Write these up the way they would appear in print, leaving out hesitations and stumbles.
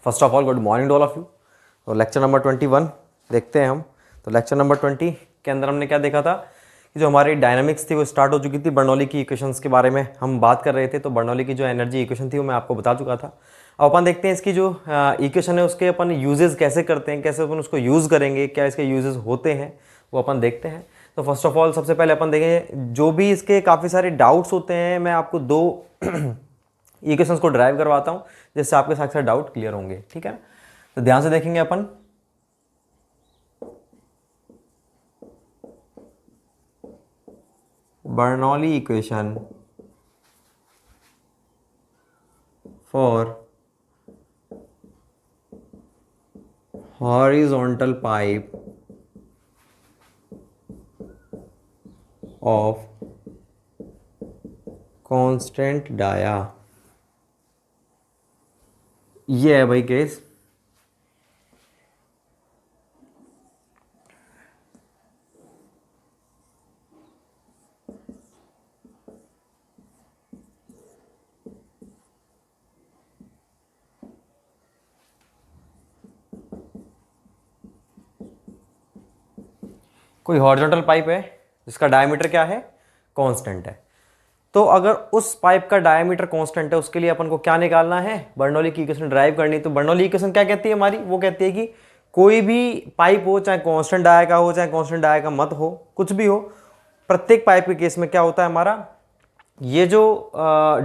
First of all good morning to all of you. तो lecture number 21 देखते हैं हम। तो लेक्चर नंबर 20 के अंदर हमने क्या देखा था कि जो हमारी डायनामिक्स थी वो स्टार्ट हो चुकी थी। बर्नौली की इक्वेशंस के बारे में हम बात कर रहे थे। तो बर्नौली की जो एनर्जी इक्वेशन थी वो मैं आपको बता चुका था। अब अपन देखते हैं इसकी जो इक्वेशन है उसके अपन यूजेस कैसे करते हैं, कैसे अपन उसको यूज़ करेंगे, क्या इसके यूजेस होते हैं वो अपन देखते हैं। तो फर्स्ट ऑफ ऑल सबसे पहले अपन देखें जो भी इसके काफ़ी सारे डाउट्स होते हैं, मैं आपको दो इक्वेशंस को ड्राइव करवाता हूं जिससे आपके साथ सारे डाउट क्लियर होंगे। ठीक है, तो ध्यान से देखेंगे अपन। Bernoulli equation for horizontal pipe of constant dia, ये है भाई केस। कोई हॉरिजॉन्टल पाइप है जिसका डायमीटर क्या है, कांस्टेंट है। तो अगर उस पाइप का डायमीटर कांस्टेंट है उसके लिए अपन को क्या निकालना है, बर्नौली की इक्वेशन ड्राइव करनी। तो बर्नौली इक्वेशन क्या कहती है हमारी, वो कहती है कि कोई भी पाइप हो, चाहे कांस्टेंट डाया का हो चाहे कांस्टेंट डाया का मत हो, कुछ भी हो, प्रत्येक पाइप के केस में क्या होता है हमारा, ये जो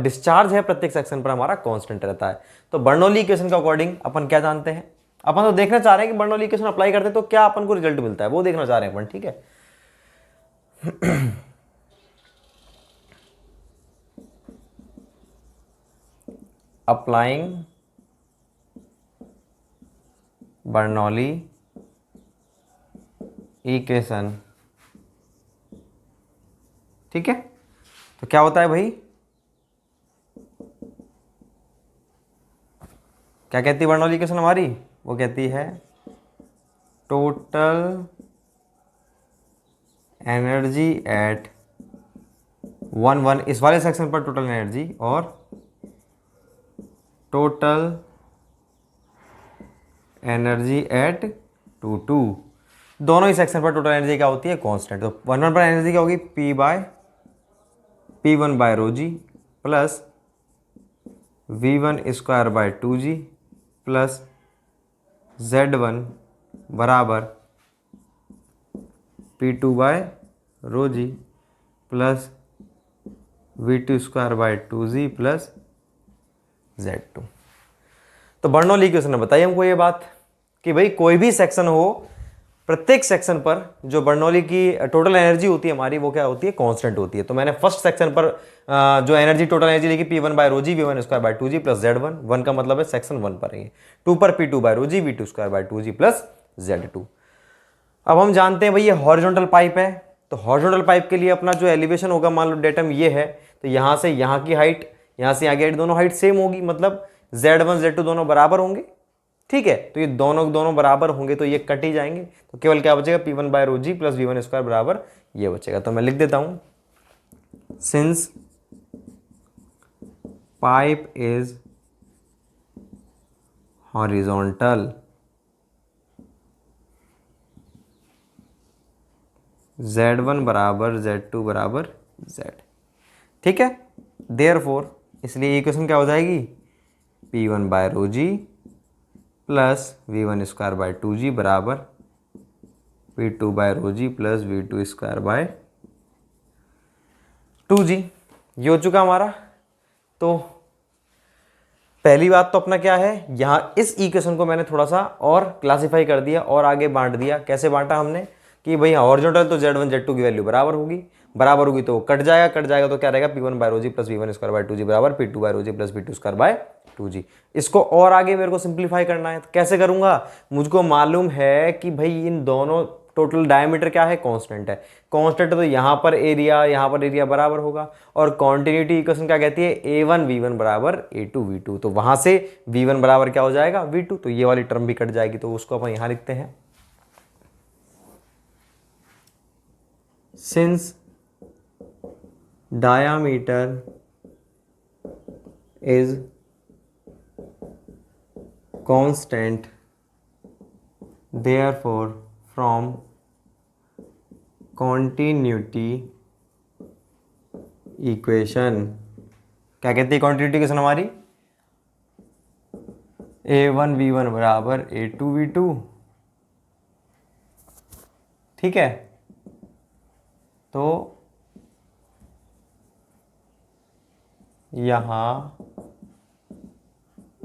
डिस्चार्ज है प्रत्येक सेक्शन पर हमारा कांस्टेंट रहता है। तो बर्नौली इक्वेशन के अकॉर्डिंग अपन क्या जानते हैं, अपन तो देखना चाह रहे हैं कि बर्नौली इक्वेशन अप्लाई करते हैं तो क्या अपन को रिजल्ट मिलता है, वो देखना चाह रहे हैं अपन। ठीक है, अप्लाइंग बर्नौली इक्वेशन। ठीक है, तो क्या होता है भाई, क्या कहती है बर्नौली इक्वेशन हमारी, वो कहती है टोटल एनर्जी एट 1 इस वाले सेक्शन पर टोटल एनर्जी और टोटल एनर्जी एट 2 दोनों ही सेक्शन पर टोटल एनर्जी क्या होती है, कांस्टेंट। तो 1 पर एनर्जी क्या होगी, P1/ρg plus V1² 2g plus Z1 बराबर P2/ρg plus V2² 2g plus Z2। तो बर्नौली इक्वेशन ने बताई हमको ये बात कि भाई कोई भी सेक्शन हो, प्रत्येक सेक्शन पर जो बर्नौली की टोटल एनर्जी होती है हमारी वो क्या होती है, कांस्टेंट होती है। तो मैंने फर्स्ट सेक्शन पर जो एनर्जी टोटल एनर्जी लिखी P1/ρg V1² 2g plus Z1, 1 का मतलब है सेक्शन 1 पर है, 2 पर P2/ρg V2² 2g plus Z2। अब हम जानते हैं भाई ये हॉरिजॉन्टल पाइप है, तो हॉरिजॉन्टल पाइप के लिए अपना जो एलिवेशन होगा, मान लो डेटम ये है, तो यहाँ से यहाँ की हाइट, यहाँ से यहाँ की हाइट, दोनों हाइट सेम होगी, मतलब Z1 Z2 दोनों बराबर होंगे। ठीक है, तो ये दोनों बराबर होंगे तो ये कट ही जाएंगे, तो केवल क्या बचेगा, P1/ρg प्लस V1² बराबर ये बचेगा। तो मैं लिख देता हूं, since pipe is horizontal Z1 बराबर Z2 बराबर Z। ठीक है, देयरफॉर इसलिए इक्वेशन क्या हो जाएगी, P1/ρg प्लस V1² 2g बराबर P2/ρg प्लस V2² 2g। ये हो चुका हमारा। तो पहली बात तो अपना क्या है, यहाँ इस इक्वेशन को मैंने थोड़ा सा और क्लासिफाई कर दिया और आगे बांट दिया। कैसे बांटा हमने कि भाई हॉरिजॉन्टल तो Z1 Z2 की वैल्यू बराबर होगी तो कट जाएगा तो क्या रहेगा, P1/ρg प्लस V1² 2g बराबर P2/ρg प्लस V2² 2g। इसको और आगे मेरे को सिंप्लीफाई करना है, तो कैसे करूंगा, मुझको मालूम है कि भाई इन दोनों टोटल डायमीटर क्या है, कांस्टेंट है। कांस्टेंट तो यहाँ पर एरिया बराबर होगा, और कॉन्टिन्यूटी इक्वेशन क्या कहती है, A1 V1 बराबर A2 V2। तो वहां से V1 बराबर क्या हो जाएगा, V2, तो ये वाली टर्म भी कट जाएगी, तो उसको अपन यहां लिखते हैं, since diameter is constant, therefore from continuity equation, क्या कहती है कॉन्टिन्यूटी इक्वेशन हमारी, a1v1 बराबर a2v2, ठीक है। तो यहाँ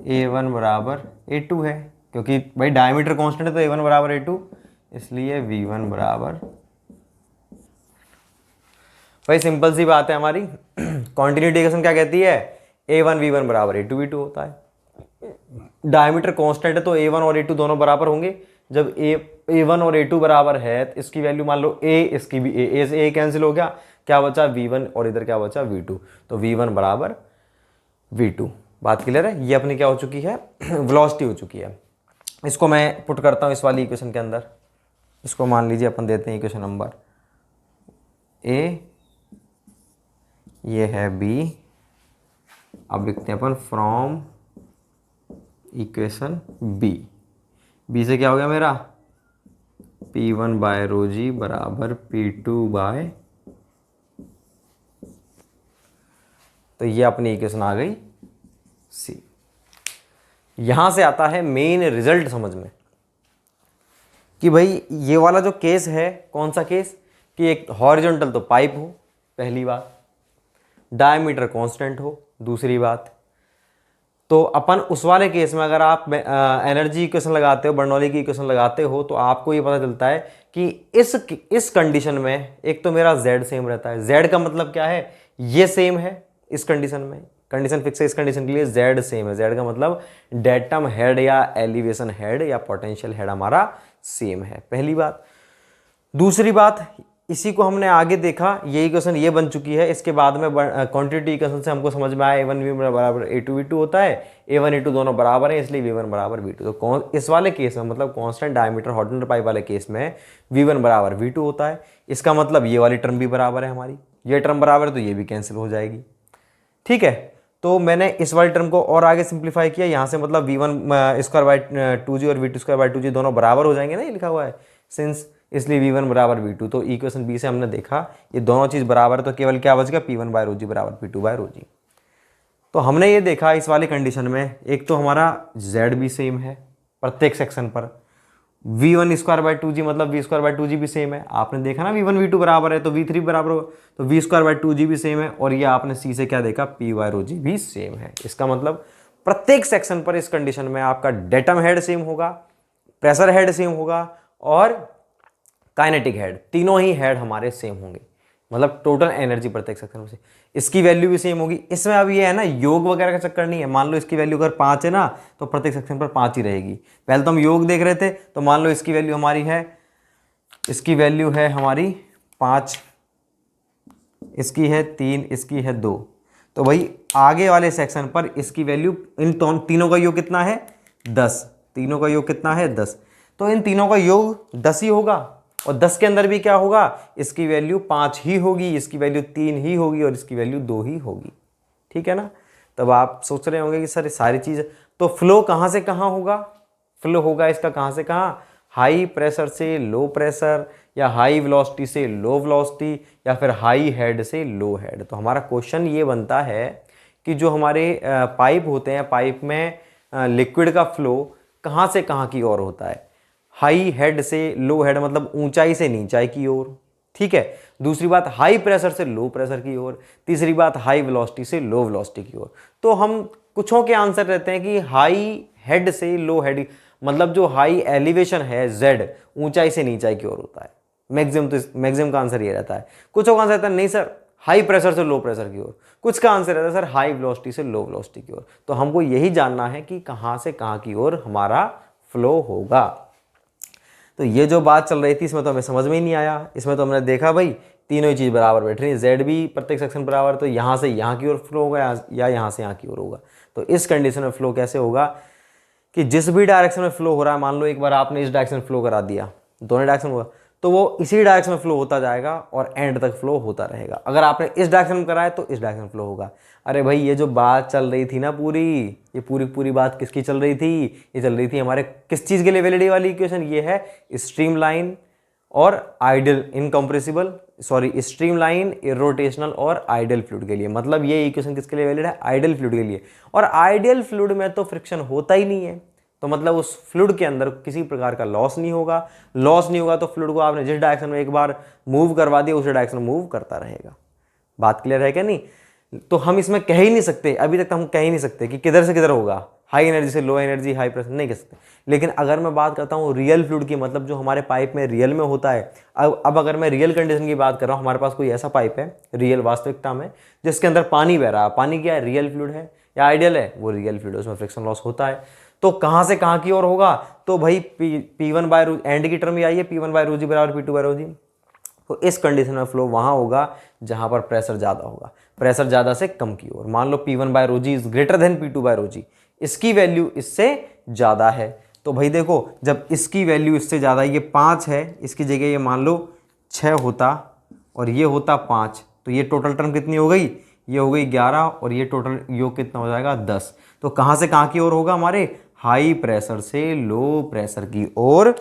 a1 बराबर a2 है, क्योंकि भाई डायमीटर कांस्टेंट है तो a1 बराबर a2, इसलिए v1 बराबर, भाई सिंपल सी बात है हमारी। कॉन्टिन्यूटी इक्वेशन क्या कहती है, a1 v1 बराबर a2 v2 होता है। डायमीटर कांस्टेंट है तो a1 और a2 दोनों बराबर होंगे। जब a1 और a2 बराबर है तो इसकी वैल्यू मान लो a, इसकी भी a से a कैंसिल हो गया, क्या बचा v1 और इधर क्या बचा v2, तो v1 बराबर v2। बात क्लियर है, ये अपनी क्या हो चुकी है, वेलोसिटी हो चुकी है। इसको मैं पुट करता हूँ इस वाली इक्वेशन के अंदर, इसको मान लीजिए अपन देते हैं इक्वेशन नंबर a, ये है b, अब लिखते हैं अपन फ्रॉम इक्वेशन b से क्या हो गया मेरा, p1 बाय रो जी बराबर p2 बाय, तो ये अपनी इक्वेशन आ गई c। यहां से आता है मेन रिजल्ट समझ में कि भाई ये वाला जो केस है, कौन सा केस, कि एक हॉरिजॉन्टल तो पाइप हो, पहली बात, डायमीटर कांस्टेंट हो, दूसरी बात। तो अपन उस वाले केस में अगर आप एनर्जी इक्वेशन लगाते हो, बर्नौली की इक्वेशन लगाते हो, तो आपको ये पता चलता है कि इस कंडीशन में एक तो मेरा z सेम रहता है। z का मतलब क्या है, ये सेम है इस कंडीशन में, कंडीशन फिक्स है इस कंडीशन के लिए, z सेम है। z का मतलब डेटम हेड या एलिवेशन हेड या पोटेंशियल हेड हमारा सेम है, पहली बात। दूसरी बात, इसी को हमने आगे देखा, ये इक्वेशन ये बन चुकी है, इसके बाद में क्वांटिटी इक्वेशन से हमको समझ में आया a1 v1 बराबर a2 v2 होता है, a1 a2 दोनों बराबर हैं, इसलिए v1 बराबर v2। तो इस वाले केस में, मतलब कांस्टेंट डायमीटर हॉरिजॉन्टल पाइप वाले केस में v1 बराबर v2 होता है। इसका मतलब ये वाली टर्म भी बराबर है हमारी, ये टर्म बराबर है तो ये भी कैंसिल हो जाएगी, ठीक है। तो मैंने इस वाली टर्म को और आगे सिंप्लीफाई किया, यहाँ से मतलब v1 स्क्वायर बाई 2g और v2 स्क्वायर बाई 2g दोनों बराबर हो जाएंगे ना, ये लिखा हुआ है सिंस, इसलिए v1 बराबर v2। तो इक्वेशन b से हमने देखा ये दोनों चीज़ बराबर है, तो केवल क्या बच गया, p1 बाय रो जी बराबर p2 बाय रो जी। तो हमने ये देखा इस वाली कंडीशन में, एक तो हमारा z भी सेम है प्रत्येक सेक्शन पर, v1 स्क्वायर बाय 2g मतलब v स्क्वायर बाय 2g भी सेम है। आपने देखा ना v1 v2 बराबर है तो v3 बराबर हो, तो v स्क्वायर बाय 2g भी सेम है। और ये आपने c से क्या देखा, p बाय रो जी भी सेम है। इसका मतलब प्रत्येक सेक्शन पर इस कंडीशन में आपका डेटम हेड सेम होगा, प्रेशर हेड सेम होगा और काइनेटिक हेड, तीनों ही हेड हमारे सेम होंगे, मतलब टोटल एनर्जी प्रत्येक सेक्शन में से इसकी वैल्यू भी सेम होगी। इसमें अब ये है ना, योग वगैरह का चक्कर नहीं है। मान लो इसकी वैल्यू अगर 5 है ना, तो प्रत्येक सेक्शन पर 5 ही रहेगी। पहले तो हम योग देख रहे थे, तो मान लो इसकी वैल्यू हमारी है, इसकी वैल्यू है हमारी 5, इसकी है 3, इसकी है 2। तो भाई आगे वाले सेक्शन पर इसकी वैल्यू, इन तीनों का योग कितना है, 10, तीनों का योग कितना है, 10। तो इन तीनों का योग 10 ही होगा, और 10 के अंदर भी क्या होगा, इसकी वैल्यू 5 ही होगी, इसकी वैल्यू 3 ही होगी और इसकी वैल्यू 2 ही होगी, ठीक है ना। तब आप सोच रहे होंगे कि सर सारी चीज़, तो फ्लो कहाँ से कहाँ होगा, फ्लो होगा इसका कहाँ से कहाँ, हाई प्रेशर से लो प्रेशर, या हाई वेलोसिटी से लो वेलोसिटी, या फिर हाई हेड से लो हेड। तो हमारा क्वेश्चन ये बनता है कि जो हमारे पाइप होते हैं, पाइप में लिक्विड का फ्लो कहाँ से कहाँ की ओर होता है, हाई हेड से लो हेड मतलब ऊंचाई से नीचाई की ओर, ठीक है। दूसरी बात हाई प्रेशर से लो प्रेशर की ओर, तीसरी बात हाई वेलोसिटी से लो वेलोसिटी की ओर। तो हम कुछों के आंसर रहते हैं कि हाई हेड से लो हेड, मतलब जो हाई एलिवेशन है जेड, ऊंचाई से नीचाई की ओर होता है। मैक्सिमम का आंसर ये रहता है। कुछों का आंसर रहता है नहीं सर हाई प्रेशर से लो प्रेशर की ओर, कुछ का आंसर रहता है सर हाई वेलोसिटी से लो वेलोसिटी की ओर। तो हमको यही जानना है कि कहाँ से कहाँ की ओर हमारा फ्लो होगा। तो ये जो बात चल रही थी इसमें तो हमें समझ में ही नहीं आया। इसमें तो हमने देखा भाई तीनों ही चीज़ बराबर बैठ रही है, जेड भी प्रत्येक सेक्शन बराबर, तो यहाँ से यहाँ की ओर फ्लो होगा या यहाँ से यहाँ की ओर होगा। तो इस कंडीशन में फ्लो कैसे होगा कि जिस भी डायरेक्शन में फ्लो हो रहा है, मान लो एक बार आपने इस डायरेक्शन में फ्लो करा दिया, दोनों डायरेक्शन होगा, तो वो इसी डायरेक्शन में फ्लो होता जाएगा और एंड तक फ्लो होता रहेगा। अगर आपने इस डायरेक्शन में करा है तो इस डायरेक्शन में फ्लो होगा। अरे भाई ये जो बात चल रही थी ना पूरी, ये पूरी पूरी बात किसकी चल रही थी? ये चल रही थी हमारे किस चीज़ के लिए वैलिडिटी वाली इक्वेशन? ये है स्ट्रीमलाइन और ideal incompressible, sorry streamline, irrotational और आइडियल फ्लूइड के लिए। मतलब ये इक्वेशन किसके लिए वैलिड है? आइडियल फ्लूइड के लिए। और आइडियल फ्लूइड में तो फ्रिक्शन होता ही नहीं है, तो मतलब उस फ्लूइड के अंदर किसी प्रकार का लॉस नहीं होगा। लॉस नहीं होगा तो फ्लूइड को आपने जिस डायरेक्शन में एक बार मूव करवा दिया उसी डायरेक्शन में मूव करता रहेगा। बात क्लियर है क्या नहीं? तो हम इसमें कह ही नहीं सकते, अभी तक तो हम कह ही नहीं सकते कि किधर से किधर होगा, हाई एनर्जी से लो एनर्जी, हाई प्रेशर, नहीं कह सकते। लेकिन अगर मैं बात करता हूँ रियल फ्लूइड की, मतलब जो हमारे पाइप में रियल में होता है। अब अगर मैं रियल कंडीशन की बात कर रहा हूँ, हमारे पास कोई ऐसा पाइप है रियल वास्तविकता में जिसके अंदर पानी बह रहा है। पानी क्या है? रियल फ्लूइड है या आइडियल है? वो रियल फ्लूइड है, उसमें फ्रिक्शन लॉस होता है। तो कहाँ से कहाँ की ओर होगा? तो भाई P1 बाय रू, एंड की टर्म ही आई है, P1 बाय रू जी बराबर P2 बाय रू जी। तो इस कंडीशन में फ्लो वहाँ होगा जहाँ पर प्रेशर ज़्यादा होगा, प्रेशर ज़्यादा से कम की ओर। मान लो P1 by rho g is greater than P2 by rho g, इसकी वैल्यू इससे ज़्यादा है। तो भाई देखो, जब इसकी वैल्यू इससे ज़्यादा, ये 5 है, इसकी जगह ये मान लो 6 होता और ये होता 5, तो ये टोटल टर्म कितनी हो गई? ये हो गई 11 और ये टोटल योग कितना हो जाएगा? 10। तो कहाँ से कहाँ की ओर होगा? हमारे हाई प्रेशर से लो प्रेशर की ओर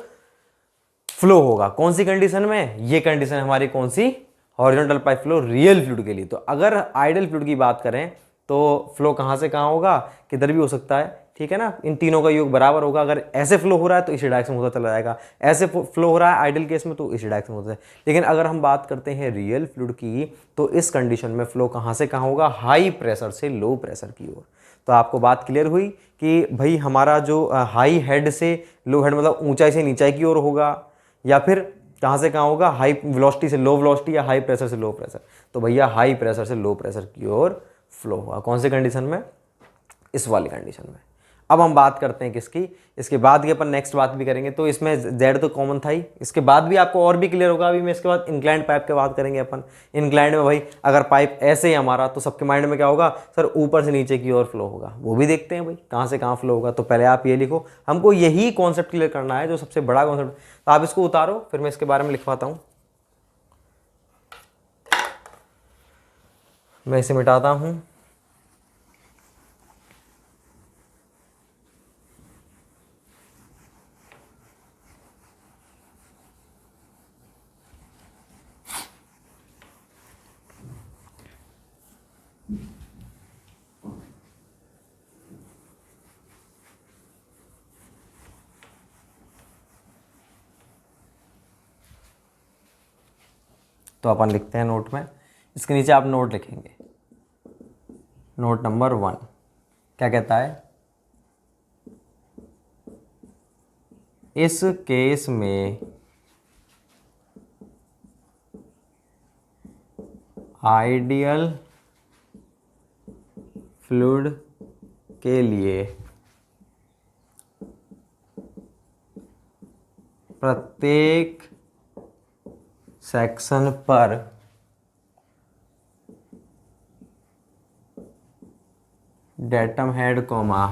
फ्लो होगा। कौन सी कंडीशन में? ये कंडीशन हमारी कौन सी? Horizontal pipe flow real fluid के लिए। तो अगर आइडियल फ्लूइड की बात करें तो फ्लो कहाँ से कहाँ होगा? किधर भी हो सकता है, ठीक है ना। इन तीनों का योग बराबर होगा। अगर ऐसे फ्लो हो रहा है तो इसी डायरेक्शन में होता चला जाएगा, ऐसे फ्लो हो रहा है आइडियल केस में तो इसी डायरेक्शन में होता है। लेकिन अगर हम बात करते हैं रियल फ्लूइड की, तो इस कंडीशन में फ्लो कहाँ से कहाँ होगा? हाई प्रेशर से लो प्रेशर की ओर। तो आपको बात क्लियर हुई कि भाई हमारा जो हाई हेड से लो हेड, मतलब ऊंचाई से नीचाई की ओर होगा, या फिर कहाँ से कहाँ होगा? हाई वेलोसिटी से लो वेलोसिटी या हाई प्रेशर से लो प्रेशर। तो भैया हाई प्रेशर से लो प्रेशर की ओर फ्लो होगा। कौन सी कंडीशन में? इस वाली कंडीशन में। अब हम बात करते हैं किसकी? इसके बाद की अपन नेक्स्ट बात भी करेंगे। तो इसमें जेड तो कॉमन था ही, इसके बाद भी आपको और भी क्लियर होगा। अभी मैं इसके बाद इंक्लाइंड पाइप की बात करेंगे अपन। इंक्लाइंड में भाई अगर पाइप ऐसे ही हमारा, तो सबके माइंड में क्या होगा? सर ऊपर से नीचे की ओर फ्लो होगा। वो भी देखते हैं भाई कहाँ से कहाँ फ्लो होगा। तो पहले आप ये लिखो, हमको यही कॉन्सेप्ट क्लियर करना है जो सबसे बड़ा कॉन्सेप्ट। तो आप इसको उतारो, फिर मैं इसके बारे में लिखवाता हूँ। मैं इसे मिटाता हूँ। तो अपन लिखते हैं नोट में, इसके नीचे आप नोट लिखेंगे। नोट नंबर 1 क्या कहता है? इस केस में आइडियल फ्लूइड के लिए प्रत्येक सेक्शन पर datum head comma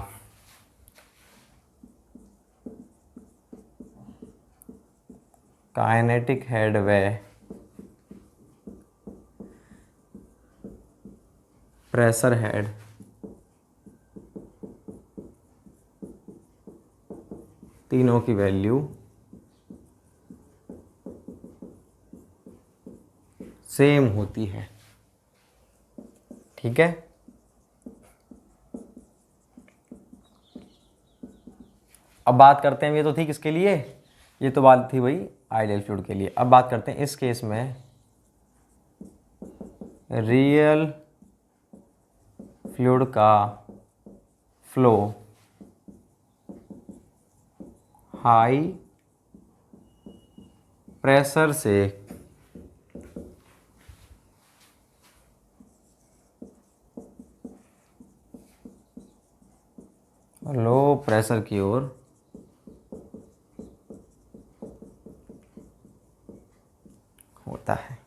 kinetic head व प्रेशर हेड तीनों की वैल्यू सेम होती है, ठीक है। अब बात करते हैं, ये तो थी किसके लिए? ये तो बात थी भाई आइडियल फ्लूइड के लिए। अब बात करते हैं इस केस में रियल फ्लूइड का फ्लो हाई प्रेशर से लो प्रेशर की ओर होता है।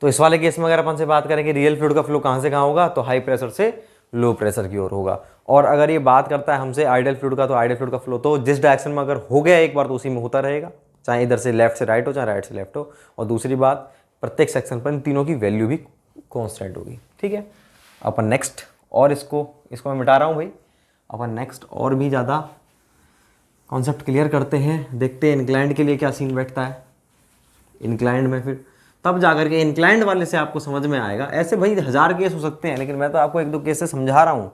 तो इस वाले केस में अगर अपन से बात करें कि रियल फ्लूइड का फ्लो कहाँ से कहाँ होगा, तो हाई प्रेशर से लो प्रेशर की ओर होगा। और अगर ये बात करता है हमसे आइडियल फ्लूइड का, तो आइडियल फ्लूइड का फ्लो तो जिस डायरेक्शन में अगर हो गया एक बार तो उसी में होता रहेगा, चाहे इधर से लेफ्ट से राइट हो, चाहे राइट से लेफ्ट हो। और दूसरी बात, प्रत्येक सेक्शन पर इन तीनों की वैल्यू भी कांस्टेंट होगी। ठीक है, अपन नेक्स्ट और इसको मैं मिटा रहा हूँ भाई। अपन नेक्स्ट और भी ज़्यादा कॉन्सेप्ट क्लियर करते हैं, देखते हैं इंक्लाइंड के लिए क्या सीन बैठता है। इंक्लाइंड में फिर तब जाकर के इंक्लाइंड वाले से आपको समझ में आएगा। ऐसे भाई 1000 केस हो सकते हैं, लेकिन मैं तो आपको 1-2 केस से समझा रहा हूँ।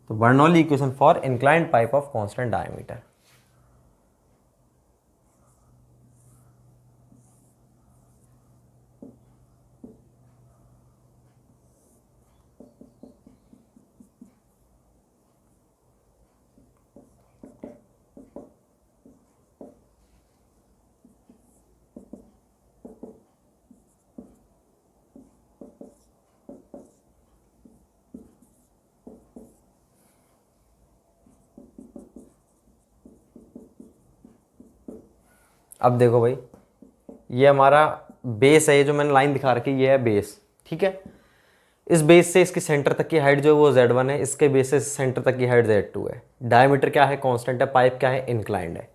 तो Bernoulli equation for inclined pipe of constant diameter. अब देखो भाई, ये हमारा बेस है, ये जो मैंने लाइन दिखा रखी है ये है बेस। ठीक है, इस बेस से इसके सेंटर तक की हाइट जो है वो Z1 है, इसके बेस से सेंटर तक की हाइट Z2 है। डायमीटर क्या है, कांस्टेंट है। पाइप क्या है, इंक्लाइंड है।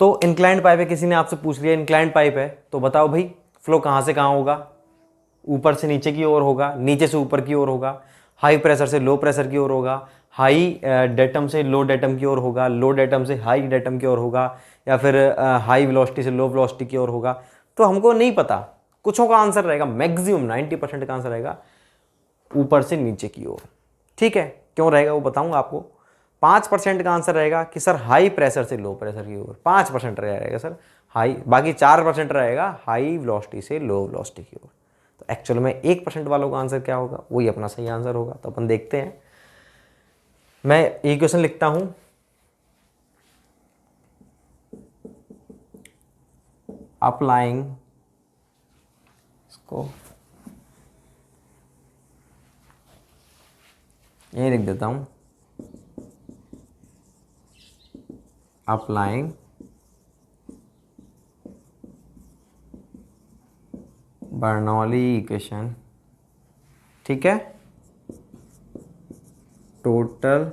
तो इंक्लाइंड पाइप है, किसी ने आपसे पूछ लिया इंक्लाइंड पाइप है तो बताओ भाई फ्लो कहाँ से कहाँ होगा, ऊपर से नीचे की ओर होगा, नीचे से ऊपर की ओर होगा, हाई प्रेशर से लो प्रेशर की ओर होगा, हाई डेटम से लो डेटम की ओर होगा, लो डेटम से हाई डेटम की ओर होगा, या फिर हाई वेलोसिटी से लो वेलोसिटी की ओर होगा। तो हमको नहीं पता, कुछों का आंसर रहेगा, मैक्सिमम 90% का आंसर रहेगा ऊपर से नीचे की ओर। ठीक है, क्यों रहेगा वो बताऊंगा आपको। 5% का आंसर रहेगा कि सर हाई प्रेशर से लो प्रेशर की ओर, 5% रहेगा सर हाई, बाकी 4% रहेगा हाई वेलोसिटी से लो वेलोसिटी की ओर। तो एक्चुअल में 1% वालों का आंसर क्या होगा, वही अपना सही आंसर होगा। तो अपन देखते हैं, मैं इक्वेशन लिखता हूं। अप्लाइंग, इसको यही लिख देता हूं, अप्लाइंग बर्नौली इक्वेशन। ठीक है, total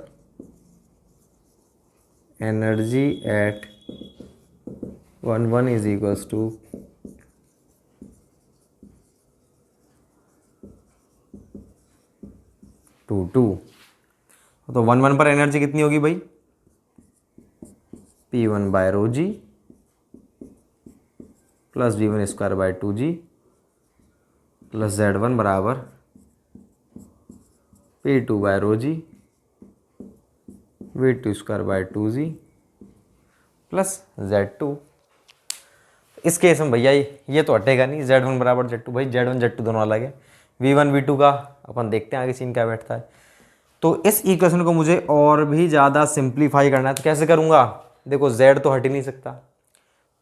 energy at 1 1 is equals to 2 2। तो 1 1 पर एनर्जी कितनी होगी भाई, P1 by rho ji plus V1 square by 2G plus Z1 बराबर P2 by rho ji V2 square by 2G plus Z2। इस case में भैया ये तो हटेगा नहीं, Z1 बराबर Z2। भाई Z1 Z2 दोनों अलग है। V1 V2 का अपन देखते हैं आगे सीन क्या बैठता है। तो इस इक्वेशन को मुझे और भी ज़्यादा सिंप्लीफाई करना है, तो कैसे करूँगा। देखो Z तो हट ही नहीं सकता,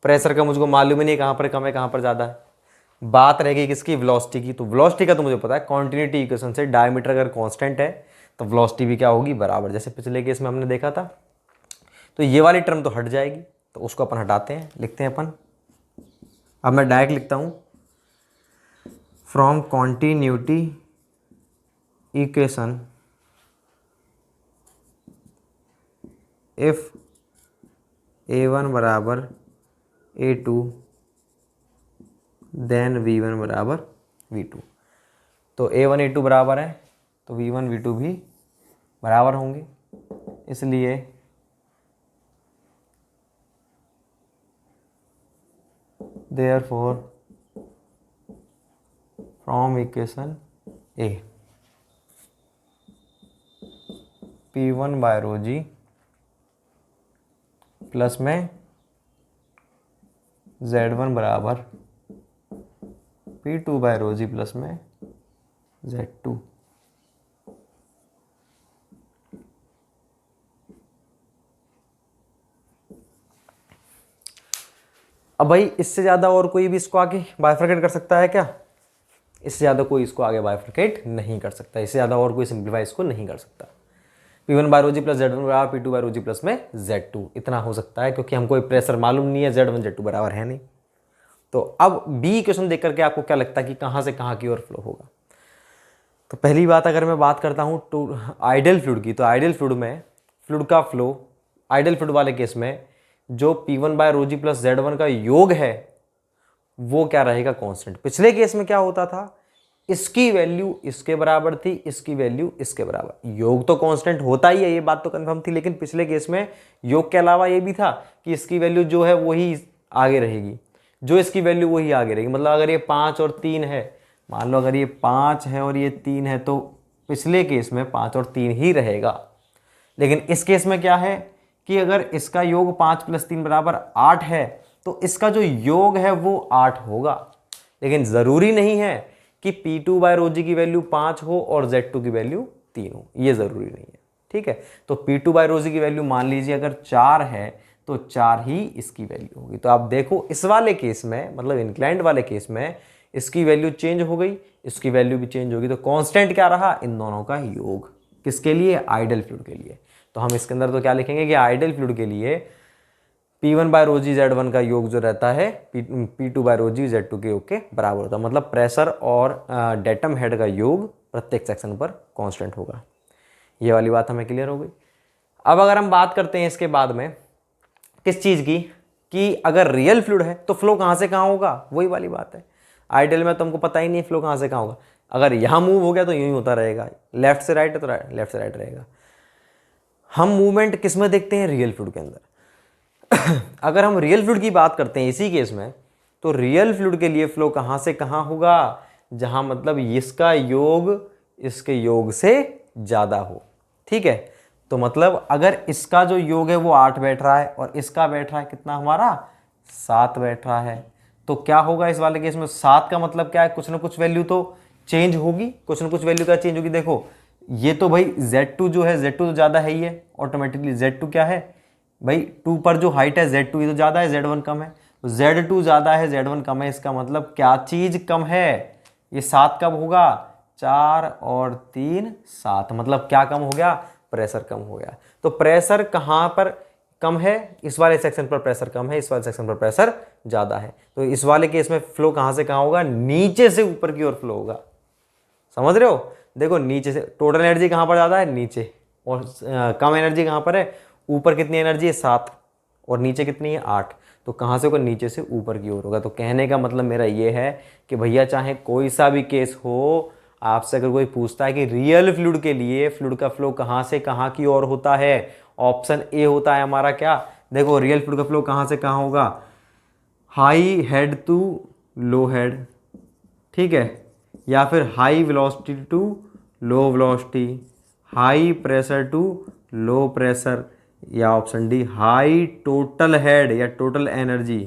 प्रेशर का मुझको मालूम ही नहीं कहाँ पर कम है कहाँ पर ज़्यादा है। बात रहेगी किसकी, वेलोसिटी की। तो वेलोसिटी का तो मुझे पता है, कॉन्टिन्यूटी इक्वेशन से डायमीटर अगर कांस्टेंट है तो वेलोसिटी भी क्या होगी, बराबर, जैसे पिछले केस में हमने देखा था। तो ये वाली टर्म तो हट जाएगी, तो उसको अपन हटाते हैं, लिखते हैं अपन। अब मैं डायरेक्ट लिखता हूँ, from continuity equation if A1 बराबर A2 देन V1 बराबर V2। तो A1 A2 बराबर है तो V1 V2 भी बराबर होंगे, इसलिए therefore from equation A P1 by rho ji plus में Z1 बराबर P2 by rho ji plus में Z2। अब भाई इससे ज़्यादा और कोई भी इसको आगे बाइफरकेट कर सकता है क्या, इससे ज़्यादा कोई इसको आगे बाइफरकेट नहीं कर सकता, इससे ज़्यादा और कोई सिंप्लीफाई इसको नहीं कर सकता। P1 by rho ji plus Z1 बराबर P2 by rho ji plus में Z2, इतना हो सकता है, क्योंकि हमको प्रेशर मालूम नहीं है, Z1 Z2 बराबर है नहीं। तो अब बी इक्वेशन देख करके आपको क्या लगता है कि कहाँ से कहाँ की ओर फ्लो होगा। तो पहली बात अगर मैं बात करता हूँ टू आइडियल फ्लूइड की, तो आइडियल फ्लूइड में फ्लूइड का फ्लो, आइडियल फ्लूइड वाले केस में जो P1/ρg प्लस Z1 का योग है वो क्या रहेगा, कांस्टेंट। पिछले केस में क्या होता था, इसकी वैल्यू इसके बराबर थी, इसकी वैल्यू इसके बराबर। योग तो कांस्टेंट होता ही है, ये बात तो कंफर्म थी, लेकिन पिछले केस में योग के अलावा ये भी था कि इसकी वैल्यू जो है वही आगे रहेगी, जो इसकी वैल्यू वही आगे रहेगी। मतलब अगर ये 5 और 3 है, मान लो अगर ये 5 है और ये 3 है, तो पिछले केस में 5 और 3 ही रहेगा। लेकिन इस केस में क्या है कि अगर इसका योग 5 + 3 = 8 है, तो इसका जो योग है वो 8 होगा। लेकिन ज़रूरी नहीं है कि P2/ρg की वैल्यू 5 हो और Z2 की वैल्यू 3 हो, ये ज़रूरी नहीं है, ठीक है। तो P2/ρg की वैल्यू मान लीजिए अगर 4 है तो 4 ही इसकी वैल्यू होगी। तो आप देखो इस वाले केस में, मतलब इंक्लाइंड वाले केस में, इसकी वैल्यू चेंज हो गई, इसकी वैल्यू भी चेंज होगी। तो कांस्टेंट क्या रहा, इन दोनों का योग। किसके लिए, आइडियल फ्लूइड के लिए। तो हम इसके अंदर तो क्या लिखेंगे कि आइडियल फ्लूइड के लिए P1/ρg Z1 का योग जो रहता है P2/ρg Z2 के योग के बराबर होता है। मतलब प्रेशर और डेटम हेड का योग प्रत्येक सेक्शन पर कांस्टेंट होगा। ये वाली बात हमें क्लियर हो गई। अब अगर हम बात करते हैं इसके बाद में किस चीज़ की, कि अगर रियल फ्लूइड है तो फ्लो कहाँ से कहाँ होगा, वही वाली बात है। आइडियल में तो हमको पता ही नहीं फ्लो कहाँ से कहाँ होगा। अगर यहाँ मूव हो गया तो यूं ही होता रहेगा, लेफ्ट से राइट है तो लेफ्ट से राइट रहेगा। हम मूवमेंट किस में देखते हैं, रियल फ्लूइड के अंदर। अगर हम रियल फ्लूइड की बात करते हैं इसी केस में, तो रियल फ्लूइड के लिए फ्लो कहाँ से कहाँ होगा, जहाँ मतलब इसका योग इसके योग से ज़्यादा हो, ठीक है। तो मतलब अगर इसका जो योग है वो 8 बैठ रहा है और इसका बैठ रहा है कितना, हमारा 7 बैठ रहा है, तो क्या होगा इस वाले केस में, 7 का मतलब क्या है, कुछ ना कुछ वैल्यू तो चेंज होगी, कुछ ना कुछ वैल्यू क्या चेंज होगी। देखो ये तो भाई Z2 जो है, Z2 तो ज़्यादा है ही है, ऑटोमेटिकली Z2 क्या है भाई, 2 पर जो हाइट है Z2 ये तो ज़्यादा है, Z1 कम है। तो Z2 ज़्यादा है, Z1 कम है, इसका मतलब क्या चीज़ कम है, ये 7 कब होगा, 4 और 3 7, मतलब क्या कम हो गया, प्रेशर कम हो गया। तो प्रेशर कहाँ पर कम है, इस वाले सेक्शन पर प्रेशर कम है, इस वाले सेक्शन पर प्रेशर ज़्यादा है। तो इस वाले केस में फ्लो कहाँ से कहाँ होगा, नीचे से ऊपर की ओर फ्लो होगा। समझ रहे हो, देखो नीचे से टोटल एनर्जी कहाँ पर ज़्यादा है, नीचे, और कम एनर्जी कहाँ पर है, ऊपर कितनी एनर्जी है 7 और नीचे कितनी है 8। तो कहाँ से होगा, नीचे से ऊपर की ओर होगा। तो कहने का मतलब मेरा ये है कि भैया चाहे कोई सा भी केस हो, आपसे अगर कोई पूछता है कि रियल फ्लूइड के लिए फ्लूइड का फ्लो कहाँ से कहाँ की ओर होता है, ऑप्शन ए होता है हमारा क्या, देखो रियल फ्लूइड का फ्लो कहाँ से कहाँ होगा, high head to low head, ठीक है, या फिर high velocity to low velocity, high pressure to low pressure, या option D high total head या total energy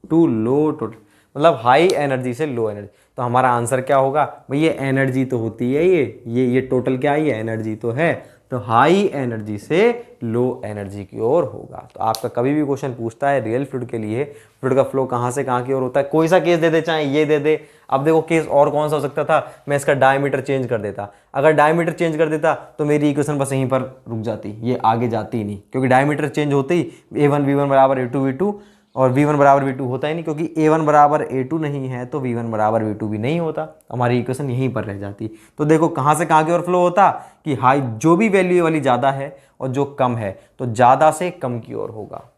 to low total, मतलब हाई एनर्जी से लो एनर्जी। तो हमारा आंसर क्या होगा भाई, ये एनर्जी तो होती है, ये टोटल क्या है, ये एनर्जी तो है, तो हाई एनर्जी से लो एनर्जी की ओर होगा। तो आपका कभी भी क्वेश्चन पूछता है रियल फ्लूइड के लिए फ्लूइड का फ्लो कहाँ से कहाँ की ओर होता है, कोई सा केस दे दे, चाहे ये दे दे। अब देखो केस और कौन सा हो सकता था, मैं इसका डायमीटर चेंज कर देता, अगर डायमीटर चेंज कर देता तो मेरी इक्वेशन बस यहीं पर रुक जाती, ये आगे जाती ही नहीं, क्योंकि डायमीटर चेंज होते ही A1 V1 = A2 V2 और V1 = V2 होता ही नहीं, क्योंकि A1 = A2 नहीं है तो V1 = V2 भी नहीं होता, हमारी इक्वेशन यहीं पर रह जाती। तो देखो कहाँ से कहाँ की ओर फ्लो होता, कि हाई जो भी वैल्यू वाली ज़्यादा है और जो कम है तो ज़्यादा से कम की ओर होगा,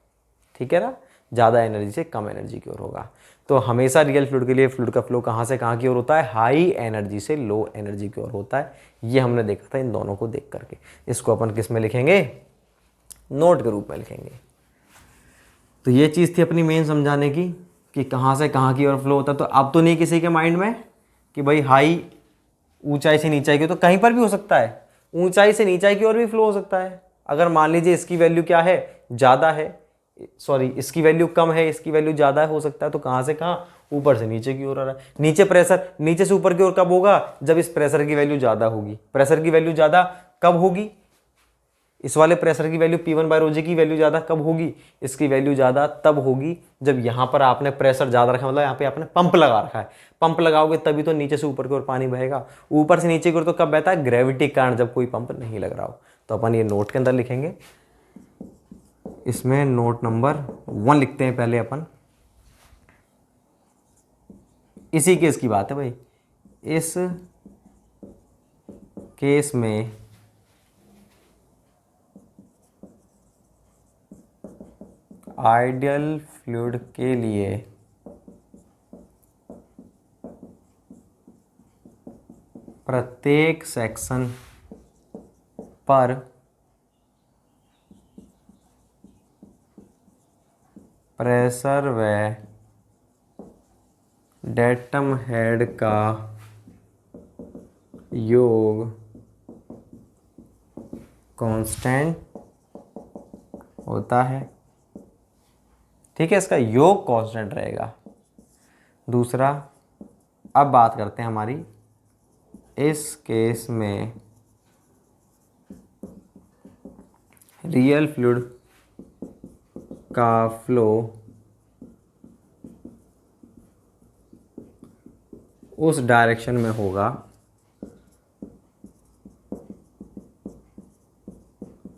ठीक है ना, ज़्यादा एनर्जी से कम एनर्जी की ओर होगा। तो हमेशा रियल फ्लूइड के लिए फ्लूइड का फ्लो कहाँ से कहाँ की ओर होता है, हाई एनर्जी से लो एनर्जी की ओर होता है। ये हमने देखा था इन दोनों को देख करके। इसको अपन किस में लिखेंगे, नोट के रूप में लिखेंगे। तो ये चीज़ थी अपनी मेन समझाने की कि कहाँ से कहाँ की ओर फ्लो होता है। तो अब तो नहीं किसी के माइंड में कि भाई हाई ऊंचाई से नीचाई की, तो कहीं पर भी हो सकता है, ऊंचाई से नीचाई की ओर भी फ्लो हो सकता है। अगर मान लीजिए इसकी वैल्यू क्या है, ज़्यादा है, सॉरी इसकी वैल्यू कम है, इसकी वैल्यू ज़्यादा हो सकता है, तो कहाँ से कहाँ, ऊपर से नीचे की ओर आ रहा है। नीचे प्रेशर नीचे से ऊपर की ओर कब होगा, जब इस प्रेशर की वैल्यू ज़्यादा होगी। प्रेशर की वैल्यू ज़्यादा कब होगी, इस वाले प्रेशर की वैल्यू P1/ρg की वैल्यू ज़्यादा कब होगी, इसकी वैल्यू ज़्यादा तब होगी जब यहाँ पर आपने प्रेशर ज़्यादा रखा, मतलब यहाँ पे आपने पंप लगा रखा है। पंप लगाओगे तभी तो नीचे से ऊपर की ओर पानी बहेगा, ऊपर से नीचे की ओर तो कब बहता है, ग्रेविटी के कारण, जब कोई पंप नहीं लग रहा हो। तो अपन ये नोट के अंदर लिखेंगे, इसमें नोट नंबर 1 लिखते हैं पहले अपन। इसी केस की बात है भाई, इस केस में आइडियल फ्लूइड के लिए प्रत्येक सेक्शन पर प्रेशर व डेटम हेड का योग कांस्टेंट होता है। ठीक है, इसका योग कांस्टेंट रहेगा। दूसरा, अब बात करते हैं हमारी इस केस में रियल फ्लूइड का फ्लो उस डायरेक्शन में होगा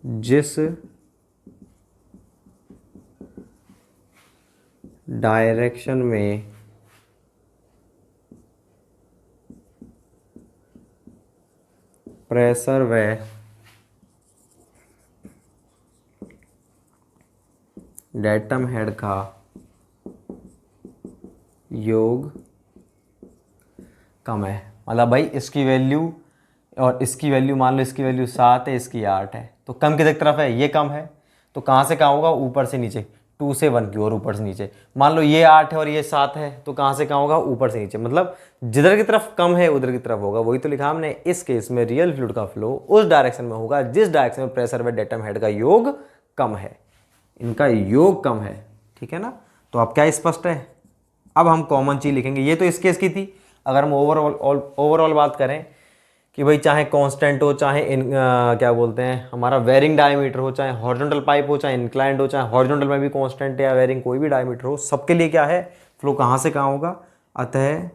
जिस डायरेक्शन में प्रेशर व डेटम हेड का योग कम है। मतलब भाई इसकी वैल्यू और इसकी वैल्यू, मान लो इसकी वैल्यू 7 है, इसकी 8 है, तो कम किधर तरफ है, ये कम है, तो कहाँ से कहाँ होगा, ऊपर से नीचे, 2 से 1 की ओर, ऊपर से नीचे। मान लो ये 8 है और ये 7 है, तो कहाँ से कहाँ होगा, ऊपर से नीचे। मतलब जिधर की तरफ कम है उधर की तरफ होगा। वही तो लिखा हमने, इस केस में रियल फ्लूइड का फ्लो उस डायरेक्शन में होगा जिस डायरेक्शन में प्रेशर व डेटम हेड का योग कम है। इनका योग कम है, ठीक है ना। तो अब क्या स्पष्ट है। अब हम कॉमन चीज लिखेंगे। ये तो इस केस की थी। अगर हम ओवरऑल बात करें कि भाई चाहे कांस्टेंट हो, चाहे क्या बोलते हैं हमारा वेरिंग डायमीटर हो, चाहे हॉरिजॉन्टल पाइप हो, चाहे इंक्लाइंड हो, चाहे हॉरिजॉन्टल में भी कांस्टेंट या वेरिंग कोई भी डायमीटर हो, सबके लिए क्या है, फ्लो कहाँ से कहाँ होगा। अतः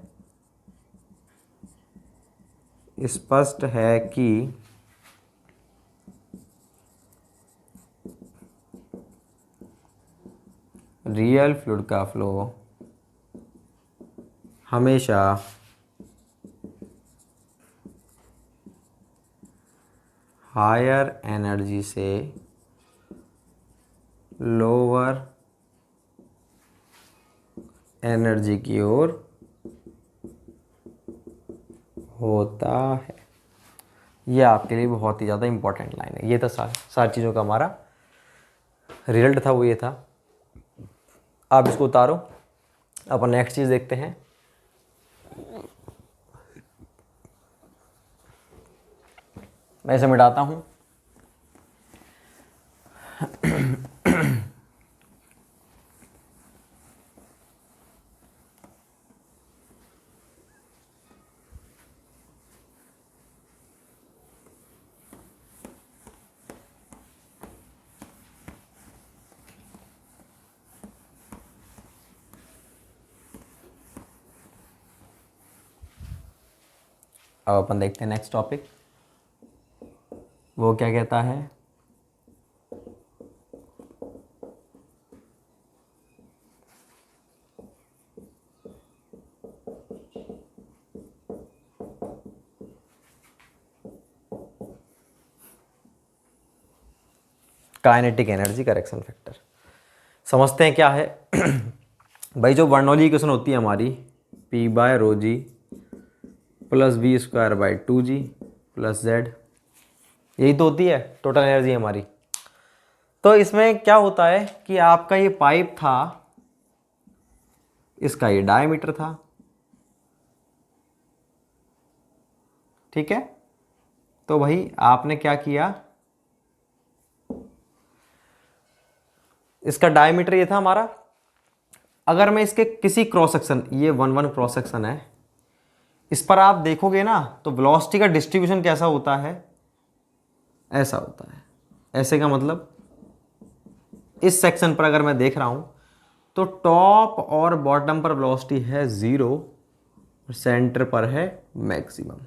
स्पष्ट है कि रियल फ्लूइड का फ्लो हमेशा हायर एनर्जी से लोअर एनर्जी की ओर होता है। यह आपके लिए बहुत ही ज़्यादा इंपॉर्टेंट लाइन है। ये था सारी चीज़ों का हमारा रिजल्ट था, वो ये था। आप इसको उतारो, अपन नेक्स्ट चीज़ देखते हैं। मैं इसे मिटाता हूँ। अब अपन देखते हैं नेक्स्ट टॉपिक, वो क्या कहता है। Kinetic energy correction factor. समझते हैं क्या है। भाई जो बर्नौली इक्वेशन होती है हमारी, P by rho ji plus V square by 2g plus Z, यही तो होती है टोटल एनर्जी हमारी। तो इसमें क्या होता है कि आपका ये पाइप था, इसका ये डायमीटर था, ठीक है। तो भाई आपने क्या किया, इसका डायमीटर ये था हमारा। अगर मैं इसके किसी क्रॉस सेक्शन, ये 1 क्रॉस सेक्शन है, इस पर आप देखोगे ना तो वेलोसिटी का डिस्ट्रीब्यूशन कैसा होता है, ऐसा होता है। ऐसे का मतलब इस सेक्शन पर अगर मैं देख रहा हूं तो टॉप और बॉटम पर वेलोसिटी है 0, सेंटर पर है मैक्सिमम।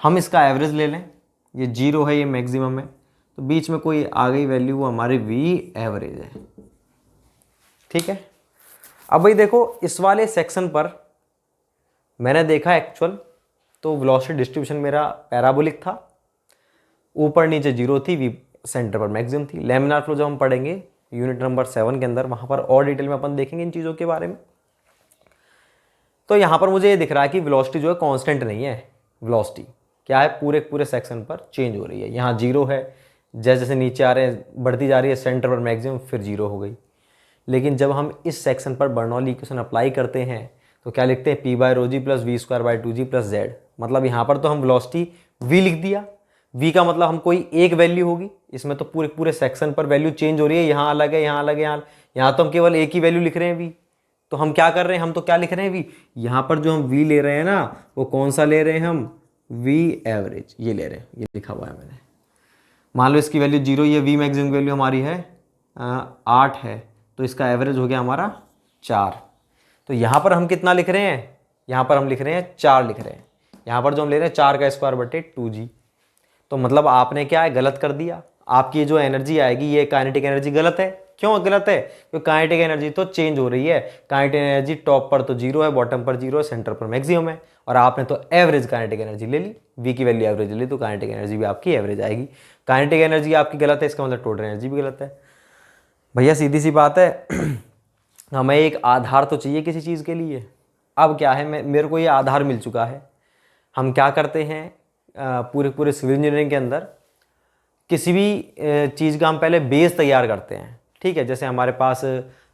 हम इसका एवरेज ले लें, ये 0 है, ये मैक्सिमम है, तो बीच में कोई आ गई वैल्यू, वो हमारी वी एवरेज है, ठीक है। अब भाई देखो, इस वाले सेक्शन पर मैंने देखा एक्चुअल तो वेलोसिटी डिस्ट्रीब्यूशन मेरा पैराबोलिक था, ऊपर नीचे जीरो थी, वी सेंटर पर मैक्सिमम थी। लैमिनार फ्लो जब हम पढ़ेंगे यूनिट नंबर 7 के अंदर, वहाँ पर और डिटेल में अपन देखेंगे इन चीज़ों के बारे में। तो यहाँ पर मुझे ये दिख रहा है कि वेलोसिटी जो है कांस्टेंट नहीं है, वेलोसिटी क्या है पूरे पूरे सेक्शन पर चेंज हो रही है। यहाँ जीरो है, जैसे जैसे नीचे आ रहे हैं बढ़ती जा रही है सेंटर पर मैक्सिमम, फिर जीरो हो गई। लेकिन जब हम इस सेक्शन पर बर्नौली इक्वेशन अप्लाई करते हैं तो क्या लिखते हैं, P/ρg plus v² / 2g plus z। मतलब यहाँ पर तो हम वेलोसिटी v लिख दिया, v का मतलब हम कोई एक वैल्यू होगी, इसमें तो पूरे पूरे सेक्शन पर वैल्यू चेंज हो रही है, यहाँ अलग है, यहाँ अलग है, यहाँ तो हम केवल एक ही वैल्यू लिख रहे हैं v। तो हम क्या कर रहे हैं, हम तो क्या लिख रहे हैं v, यहाँ पर जो हम v ले रहे हैं ना वो कौन सा ले रहे हैं हम, v एवरेज ये ले रहे हैं, ये लिखा हुआ है मैंने। मान लो इसकी वैल्यू 0 ही है, वी मैक्सिमम वैल्यू हमारी है 8 है, तो इसका एवरेज हो गया हमारा 4। तो यहाँ पर हम कितना लिख रहे हैं, यहाँ पर हम लिख रहे हैं 4 लिख रहे हैं। यहाँ पर जो हम ले रहे हैं 4² / 2g। तो मतलब आपने क्या है, गलत कर दिया। आपकी जो एनर्जी आएगी ये काइनेटिक एनर्जी गलत है। क्यों गलत है, क्योंकि काइनेटिक एनर्जी तो चेंज हो रही है। काइनेटिक एनर्जी टॉप पर तो 0 है, बॉटम पर 0 है, सेंटर पर मैक्सिमम है, और आपने तो एवरेज काइनेटिक एनर्जी ले ली, वी की वैल्यू एवरेज ले ली, तो काइनेटिक एनर्जी भी आपकी एवरेज आएगी। काइनेटिक एनर्जी आपकी गलत है, इसका मतलब टोटल एनर्जी भी गलत है। भैया सीधी सी बात है हमें एक आधार तो चाहिए किसी चीज़ के लिए। अब क्या है, मेरे को ये आधार मिल चुका है। हम क्या करते हैं पूरे पूरे सिविल इंजीनियरिंग के अंदर, किसी भी चीज़ का हम पहले बेस तैयार करते हैं, ठीक है। जैसे हमारे पास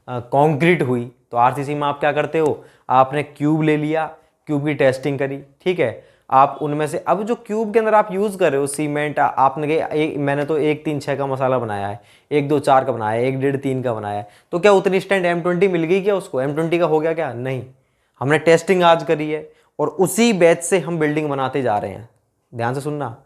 कंक्रीट हुई तो आरसीसी में आप क्या करते हो, आपने क्यूब ले लिया, क्यूब की टेस्टिंग करी, ठीक है। आप उनमें से अब जो क्यूब के अंदर आप यूज़ कर रहे हो सीमेंट, आपने मैंने तो 1 3 6 का मसाला बनाया है, 1 2 4 का बनाया है, 1 1.5 3 का बनाया है, तो क्या उतनी स्ट्रेंथ M20 मिल गई क्या उसको, M20 का हो गया क्या, नहीं। हमने टेस्टिंग आज करी है और उसी बैच से हम बिल्डिंग बनाते जा रहे हैं। ध्यान से सुनना,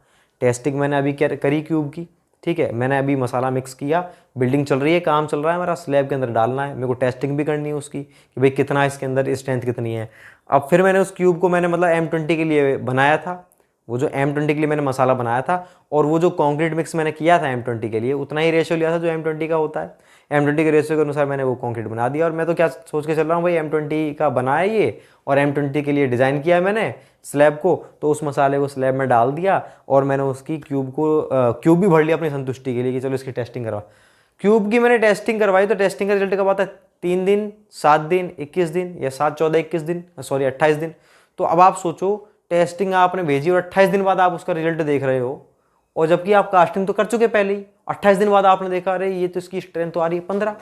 टेस्टिंग मैंने अभी करी क्यूब की, ठीक है। मैंने अभी मसाला मिक्स किया, बिल्डिंग चल रही है, काम चल रहा है मेरा, स्लैब के अंदर डालना है, मेरे को टेस्टिंग भी करनी है उसकी कि भाई कितना इसके अंदर स्ट्रेंथ कितनी है। अब फिर मैंने उस क्यूब को मैंने मतलब M20 के लिए बनाया था, वो जो M20 के लिए मैंने मसाला बनाया था, और वो जो कॉन्क्रीट मिक्स मैंने किया था M20 के लिए उतना ही रेशियो लिया था जो M20 का होता है। M20 के रेशियो के अनुसार मैंने वो कॉन्क्रीट बना दिया। और मैं तो क्या सोच के चल रहा हूँ भाई, M20 का बनाया ये और M20 के लिए डिज़ाइन किया मैंने स्लैब को, तो उस मसाले को स्लैब में डाल दिया और मैंने उसकी क्यूब भी भर लिया अपनी संतुष्टि के लिए कि चलो इसकी टेस्टिंग करवा। क्यूब की मैंने टेस्टिंग करवाई, तो टेस्टिंग का रिजल्ट कब आता है, 3 दिन 7 दिन 21 दिन या 7 14 21 दिन, सॉरी 28 दिन। तो अब आप सोचो, टेस्टिंग आपने भेजी और 28 दिन बाद आप उसका रिजल्ट देख रहे हो, और जबकि आप कास्टिंग तो कर चुके पहले ही, 28 दिन बाद आपने देखा अरे ये तो इसकी स्ट्रेंथ तो आ रही है 15,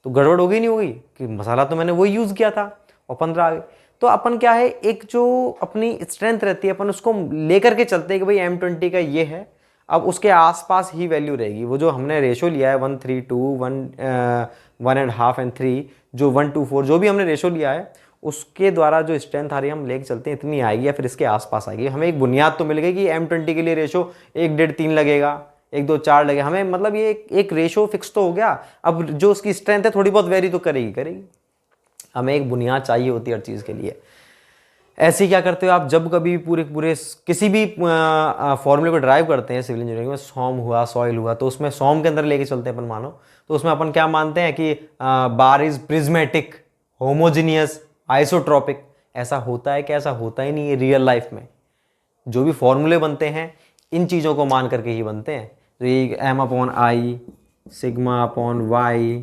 तो गड़बड़ होगी नहीं होगी कि मसाला तो मैंने वही यूज़ किया था और 15 आ गए। तो अपन क्या है, एक जो अपनी स्ट्रेंथ रहती है अपन उसको लेकर के चलते हैं कि भाई M20 का ये है, अब उसके आसपास ही वैल्यू रहेगी। वो जो हमने रेशो लिया है 1 3 2 1.5 एंड 3, जो 1 2 4 जो भी हमने रेशो लिया है उसके द्वारा जो स्ट्रेंथ आ रही है हम लेके चलते हैं इतनी आएगी या फिर इसके आसपास आएगी। हमें एक बुनियाद तो मिल गई कि M20 के लिए रेशो 1 1.5 3 लगेगा, 1 2 4 लगेगा, हमें मतलब ये एक रेशो फिक्स तो हो गया। अब जो उसकी स्ट्रेंथ है थोड़ी बहुत वेरी तो करेगी। हमें एक बुनियाद चाहिए होती है हर चीज़ के लिए। ऐसे ही क्या करते हो आप, जब कभी पूरे किसी भी फॉर्मूले को ड्राइव करते हैं सिविल इंजीनियरिंग में, सॉम हुआ सॉइल हुआ, तो उसमें सॉम के अंदर लेके चलते हैं अपन मानो, तो उसमें अपन क्या मानते हैं कि bar is prismatic, homogeneous, isotropic. ऐसा होता है क्या, ऐसा होता ही नहीं है रियल लाइफ में। जो भी फॉर्मूले बनते हैं इन चीज़ों को मान करके ही बनते हैं। तो ये M/I σ/Y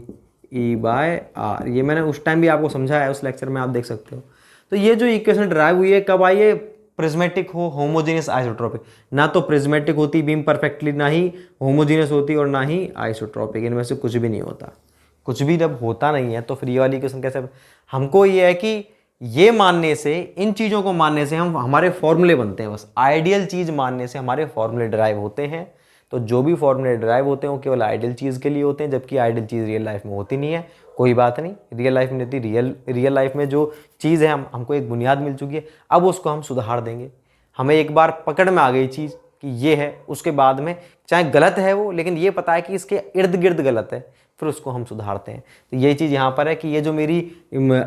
E/R, ये मैंने उस टाइम भी आपको समझाया है, उस लेक्चर में आप देख सकते हो। तो ये जो इक्वेशन ड्राइव हुई है कब आई है, प्रिज्मेटिक हो, होमोजीनियस, आइसोट्रॉपिक। ना तो प्रिज्मेटिक होती बीम परफेक्टली, ना ही होमोजीनियस होती और ना ही आइसोट्रॉपिक, इनमें से कुछ भी नहीं होता। कुछ भी जब होता नहीं है तो फिर ये वाली इक्वेशन कैसे। हमको ये है कि ये मानने से, इन चीज़ों को मानने से हम हमारे फॉर्मूले बनते हैं, बस आइडियल चीज़ मानने से हमारे फॉर्मूले ड्राइव होते हैं। तो जो भी फॉर्मूले ड्राइव होते हैं वो केवल आइडियल चीज़ के लिए होते हैं, जबकि आइडियल चीज़ रियल लाइफ में होती नहीं है। कोई बात नहीं, रियल लाइफ में नहीं होती। रियल लाइफ में जो चीज़ है हमको एक बुनियाद मिल चुकी है, अब उसको हम सुधार देंगे। हमें एक बार पकड़ में आ गई चीज़ कि ये है, उसके बाद में चाहे गलत है वो, लेकिन ये पता है कि इसके इर्द गिर्द गलत है, फिर उसको हम सुधारते हैं। तो यही चीज़ यहाँ पर है कि ये जो मेरी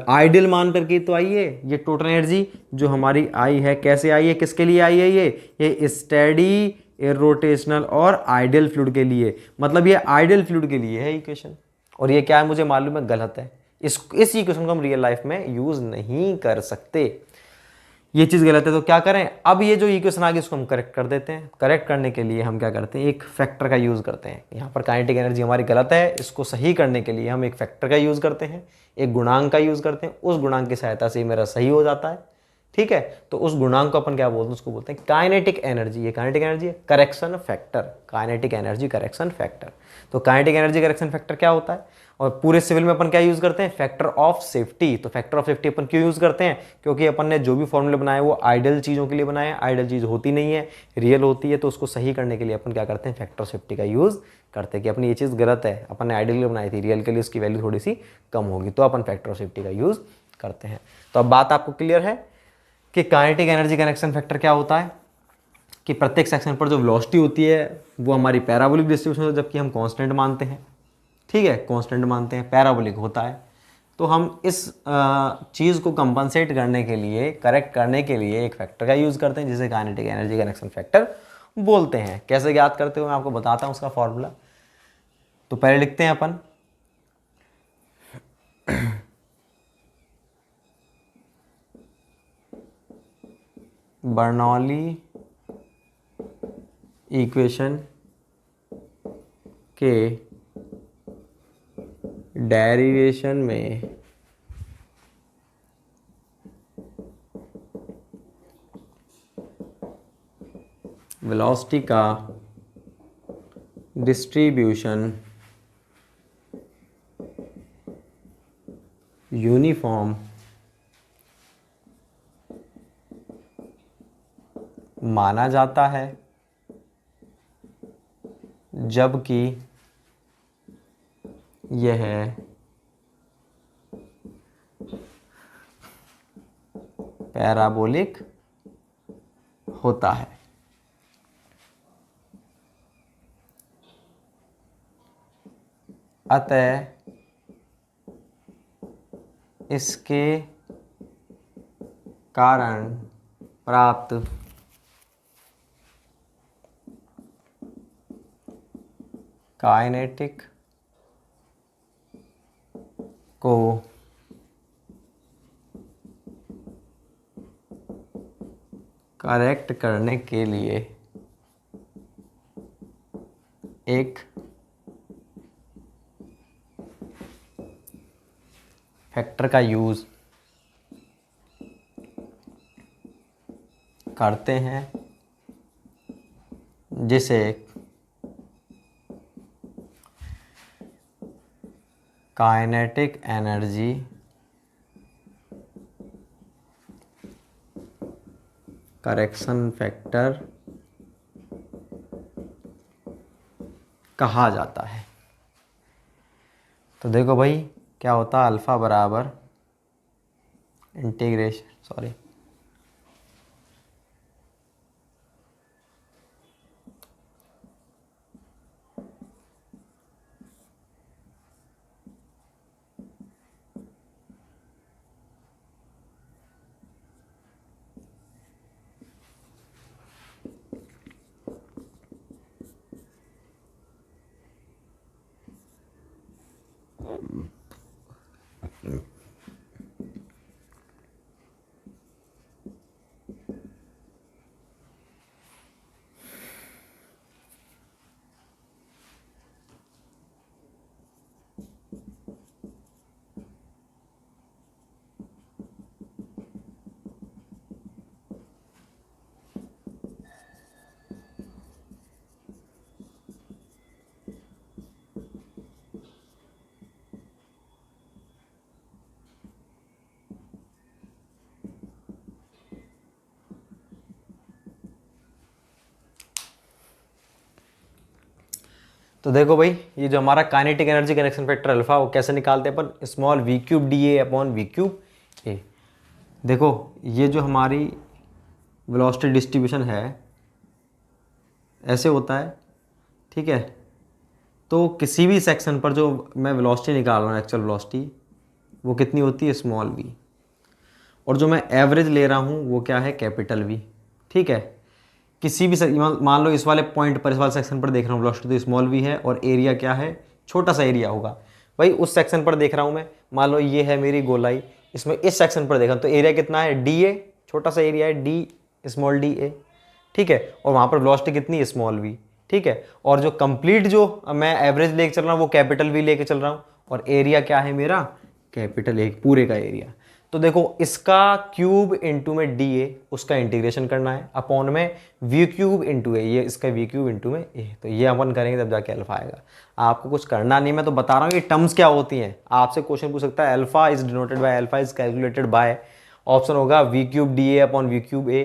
आइडियल मान करके तो आई है, ये टोटल एनर्जी जो हमारी आई है, कैसे आई है, किसके लिए आई है, ये स्टेडी, रोटेशनल और आइडियल फ्लूइड के लिए। मतलब ये आइडियल फ्लूइड के लिए है इक्वेशन, और ये क्या है मुझे मालूम है गलत है। इस इक्वेशन को हम रियल लाइफ में यूज़ नहीं कर सकते। ये चीज़ गलत है, तो क्या करें, अब ये जो इक्वेशन आ गई इसको हम करेक्ट कर देते हैं। करेक्ट करने के लिए हम क्या करते हैं, एक फैक्टर का यूज़ करते हैं। यहाँ पर काइनेटिक एनर्जी हमारी गलत है, इसको सही करने के लिए हम एक फैक्टर का यूज़ करते हैं, एक गुणांक का यूज़ करते हैं। उस गुणांक की सहायता से मेरा सही हो जाता है, ठीक है। तो उस गुणांक को अपन क्या बोलते हैं, उसको बोलते हैं काइनेटिक एनर्जी। ये काइनेटिक एनर्जी है, correction factor, kinetic energy correction factor. तो काइनेटिक एनर्जी करेक्शन फैक्टर क्या होता है, और पूरे सिविल में अपन क्या यूज़ करते हैं, फैक्टर ऑफ सेफ्टी। तो फैक्टर ऑफ सेफ्टी अपन क्यों यूज़ करते हैं, क्योंकि अपन ने जो भी फॉर्मूले बनाए वो आइडियल चीज़ों के लिए बनाए हैं, आइडियल चीज़ होती नहीं है, रियल होती है। तो उसको सही करने के लिए अपन क्या करते हैं, फैक्टर ऑफ सेफ्टी का यूज़ करते हैं कि अपनी ये चीज़ गलत है, अपन ने आइडियल के लिए बनाई थी, रियल के लिए उसकी वैल्यू थोड़ी सी कम होगी, तो अपन फैक्टर ऑफ सेफ्टी का यूज़ करते हैं। तो अब बात आपको क्लियर है कि काइनेटिक एनर्जी करेक्शन फैक्टर क्या होता है, कि प्रत्येक सेक्शन पर जो वेलोसिटी होती है वो हमारी पैराबोलिक डिस्ट्रीब्यूशन होती है, जबकि हम कांस्टेंट मानते हैं, ठीक है, कांस्टेंट मानते हैं, पैराबोलिक होता है। तो हम इस चीज़ को कंपनसेट करने के लिए, करेक्ट करने के लिए एक फैक्टर का यूज़ करते हैं जिसे काइनेटिक एनर्जी करेक्शन फैक्टर बोलते हैं। कैसे ज्ञात करते हो मैं आपको बताता हूँ उसका फॉर्मूला। तो पहले लिखते हैं अपन बर्नौली इक्वेशन के डेरिवेशन में वेलोसिटी का डिस्ट्रीब्यूशन यूनिफॉर्म माना जाता है, जबकि यह पैराबोलिक होता है। अतः इसके कारण प्राप्त काइनेटिक को करेक्ट करने के लिए एक फैक्टर का यूज़ करते हैं जिसे काइनेटिक एनर्जी करेक्शन फैक्टर कहा जाता है। तो देखो भाई क्या होता है, अल्फ़ा बराबर इंटीग्रेशन, सॉरी, तो देखो भाई ये जो हमारा kinetic energy correction factor alpha वो कैसे निकालते हैं अपन, small V cube D A upon V cube A. देखो ये जो हमारी वेलोसिटी डिस्ट्रीब्यूशन है ऐसे होता है, ठीक है। तो किसी भी सेक्शन पर जो मैं वेलोसिटी निकाल रहा हूँ, एक्चुअल वेलोसिटी, वो कितनी होती है, स्मॉल वी, और जो मैं एवरेज ले रहा हूँ वो क्या है, कैपिटल वी, ठीक है। किसी भी मान लो इस वाले पॉइंट पर, इस वाले सेक्शन पर देख रहा हूँ वेलोसिटी तो स्मॉल वी है, और एरिया क्या है, छोटा सा एरिया होगा। भाई उस सेक्शन पर देख रहा हूँ मैं, मान लो ये है मेरी गोलाई, इसमें इस सेक्शन पर देखा तो एरिया कितना है, डी ए, छोटा सा एरिया है डी, स्मॉल डी ए, ठीक है, और वहाँ पर वेलोसिटी कितनी है, स्मॉल वी, ठीक है, और जो कंप्लीट जो मैं एवरेज लेके चल रहा हूँ वो कैपिटल वी लेके चल रहा हूँ, और एरिया क्या है मेरा, कैपिटल ए, पूरे का एरिया। तो देखो इसका क्यूब इंटू में डी ए, उसका इंटीग्रेशन करना है, अपॉन में वी क्यूब इंटू ए, ये इसका वी क्यूब इंटू में ए, तो ये अपन करेंगे तब जाके अल्फा आएगा। आपको कुछ करना नहीं, मैं तो बता रहा हूँ ये टर्म्स क्या होती हैं। आपसे क्वेश्चन पूछ सकता है alpha is denoted by, alpha is calculated by, option होगा V cube D A upon V cube A,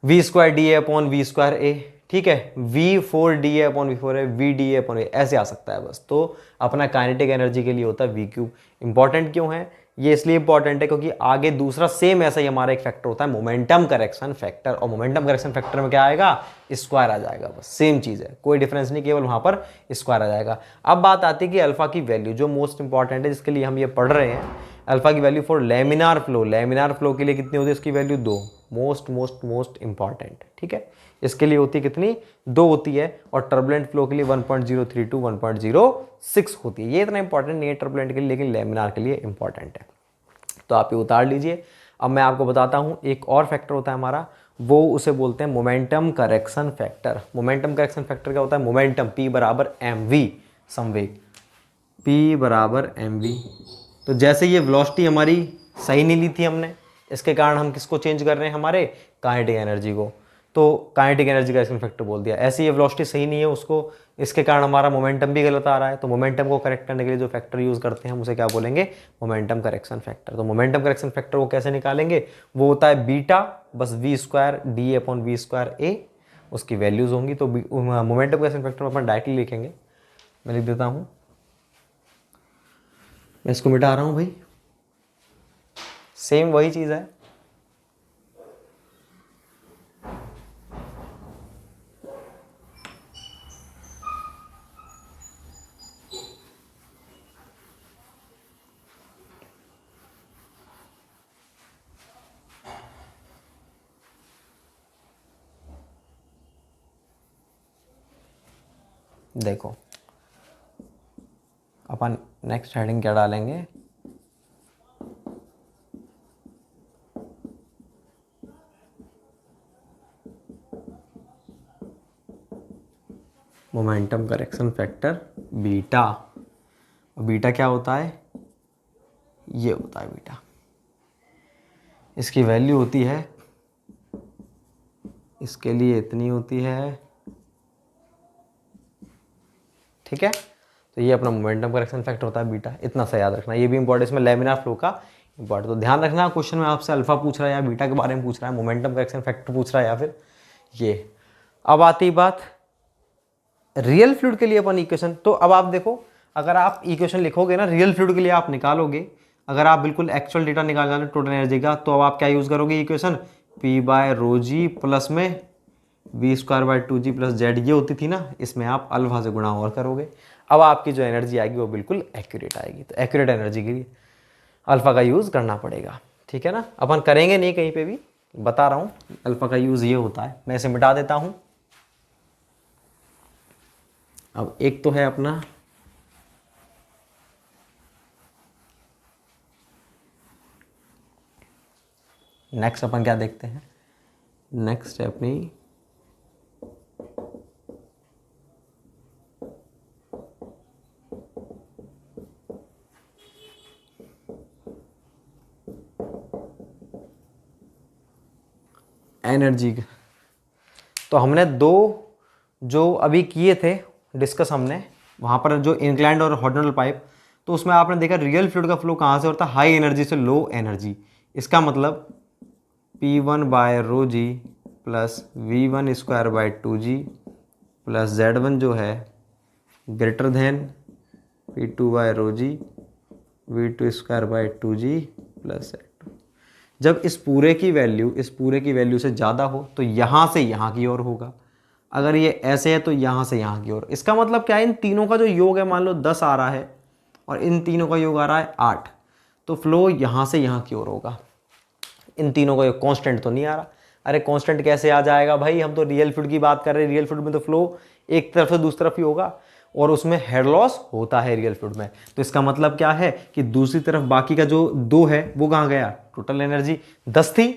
V square D A upon V square A, ठीक है, V four D A upon V four A, V D A upon A, ऐसे आ सकता है बस। तो अपना काइनेटिक एनर्जी के लिए होता है वी क्यूब। इंपॉर्टेंट क्यों है ये, इसलिए इंपॉर्टेंट है क्योंकि आगे दूसरा सेम ऐसा ही हमारा एक फैक्टर होता है मोमेंटम करेक्शन फैक्टर, और मोमेंटम करेक्शन फैक्टर में क्या आएगा, स्क्वायर आ जाएगा, बस सेम चीज़ है, कोई डिफरेंस नहीं, केवल वहाँ पर स्क्वायर आ जाएगा। अब बात आती है कि अल्फा की वैल्यू जो मोस्ट इंपॉर्टेंट है, जिसके लिए हम ये पढ़ रहे हैं, अल्फा की value for laminar flow, laminar flow के लिए कितनी होती है इसकी value 2, most most most important, ठीक है, इसके लिए होती है कितनी, 2 होती है, और टर्बुलेंट फ्लो के लिए 1.03 to 1.06 होती है। ये इतना इंपॉर्टेंट नहीं है टर्बुलेंट के लिए, लेकिन लेमिनार के लिए इंपॉर्टेंट है, तो आप ये उतार लीजिए। अब मैं आपको बताता हूँ एक और फैक्टर होता है हमारा, वो उसे बोलते हैं momentum correction factor. Momentum correction factor क्या होता है, मोमेंटम P बराबर mv, संवेग P बराबर mv। तो जैसे ये वेलोसिटी हमारी सही नहीं ली थी हमने, इसके कारण हम किसको चेंज कर रहे हैं, हमारे काइनेटिक एनर्जी को, तो काइनेटिक एनर्जी करेक्शन फैक्टर बोल दिया। ऐसे ये वेलोसिटी सही नहीं है उसको, इसके कारण हमारा मोमेंटम भी गलत आ रहा है, तो मोमेंटम को करेक्ट करने के लिए जो फैक्टर यूज़ करते हैं हम उसे क्या बोलेंगे, मोमेंटम करेक्शन फैक्टर। तो मोमेंटम करेक्शन फैक्टर को कैसे निकालेंगे, वो होता है बीटा, बस V square D upon V square A, उसकी वैल्यूज़ होंगी। तो मोमेंटम करेक्शन फैक्टर अपन डायरेक्टली लिखेंगे, मैं लिख देता हूँ, मैं इसको मिटा रहा हूँ भाई, सेम वही चीज़ है। देखो अपन नेक्स्ट हेडिंग क्या डालेंगे, momentum correction factor beta. Beta क्या होता है, ये होता है बीटा, इसकी वैल्यू होती है, इसके लिए इतनी होती है, ठीक है। तो ये अपना मोमेंटम करेक्शन फैक्टर होता है बीटा, इतना सा याद रखना, ये भी इंपॉर्टेंट, इसमें लेमिनार फ्लो का इंपॉर्टेंट। तो ध्यान रखना क्वेश्चन में आपसे अल्फा पूछ रहा है या बीटा के बारे में पूछ रहा है, मोमेंटम करेक्शन फैक्टर पूछ रहा है या फिर ये। अब आती बात रियल फ्लूइड के लिए अपन इक्वेशन, तो अब आप देखो अगर आप इक्वेशन लिखोगे ना रियल फ्लूइड के लिए आप निकालोगे, अगर आप बिल्कुल एक्चुअल डेटा निकालोगे टोटल एनर्जी का, तो अब आप क्या यूज़ करोगे equation, P by rho ji plus में V square by 2g plus Z, ये होती थी ना, इसमें आप अल्फा से गुणा और करोगे। अब आपकी जो एनर्जी आएगी वो बिल्कुल एक्यूरेट आएगी। तो एक्यूरेट एनर्जी के लिए अल्फा का यूज़ करना पड़ेगा, ठीक है ना। अपन करेंगे नहीं कहीं पे भी, बता रहा हूँ अल्फा का यूज़ ये होता है। मैं इसे मिटा देता हूँ। अब एक तो है अपना नेक्स्ट, अपन क्या देखते हैं, नेक्स्ट है अपनी एनर्जी। तो हमने दो जो अभी किए थे डिस्कस हमने, वहाँ पर जो इंक्लाइंड और हॉरिजॉन्टल पाइप, तो उसमें आपने देखा रियल फ्लूइड का फ्लो कहाँ से होता है, हाई एनर्जी से लो एनर्जी। इसका मतलब P1 by rho ji plus V1 square by 2g plus Z1 जो है greater than P2 by rho ji V2 square by 2g plus Z2। जब इस पूरे की वैल्यू से ज़्यादा हो तो यहाँ से यहाँ की ओर होगा, अगर ये ऐसे है तो यहाँ से यहाँ की ओर। इसका मतलब क्या है, इन तीनों का जो योग है, मान लो 10 आ रहा है और इन तीनों का योग आ रहा है 8, तो फ्लो यहाँ से यहाँ की ओर होगा। इन तीनों का योग कांस्टेंट तो नहीं आ रहा, अरे कांस्टेंट कैसे आ जाएगा भाई, हम तो रियल फ्लूइड की बात कर रहे हैं। रियल फ्लूइड में तो फ्लो एक तरफ से दूसरी तरफ ही होगा और उसमें हेड लॉस होता है रियल फ्लूइड में। तो इसका मतलब क्या है कि दूसरी तरफ बाकी का जो 2 है वो कहाँ गया, टोटल एनर्जी 10 थी,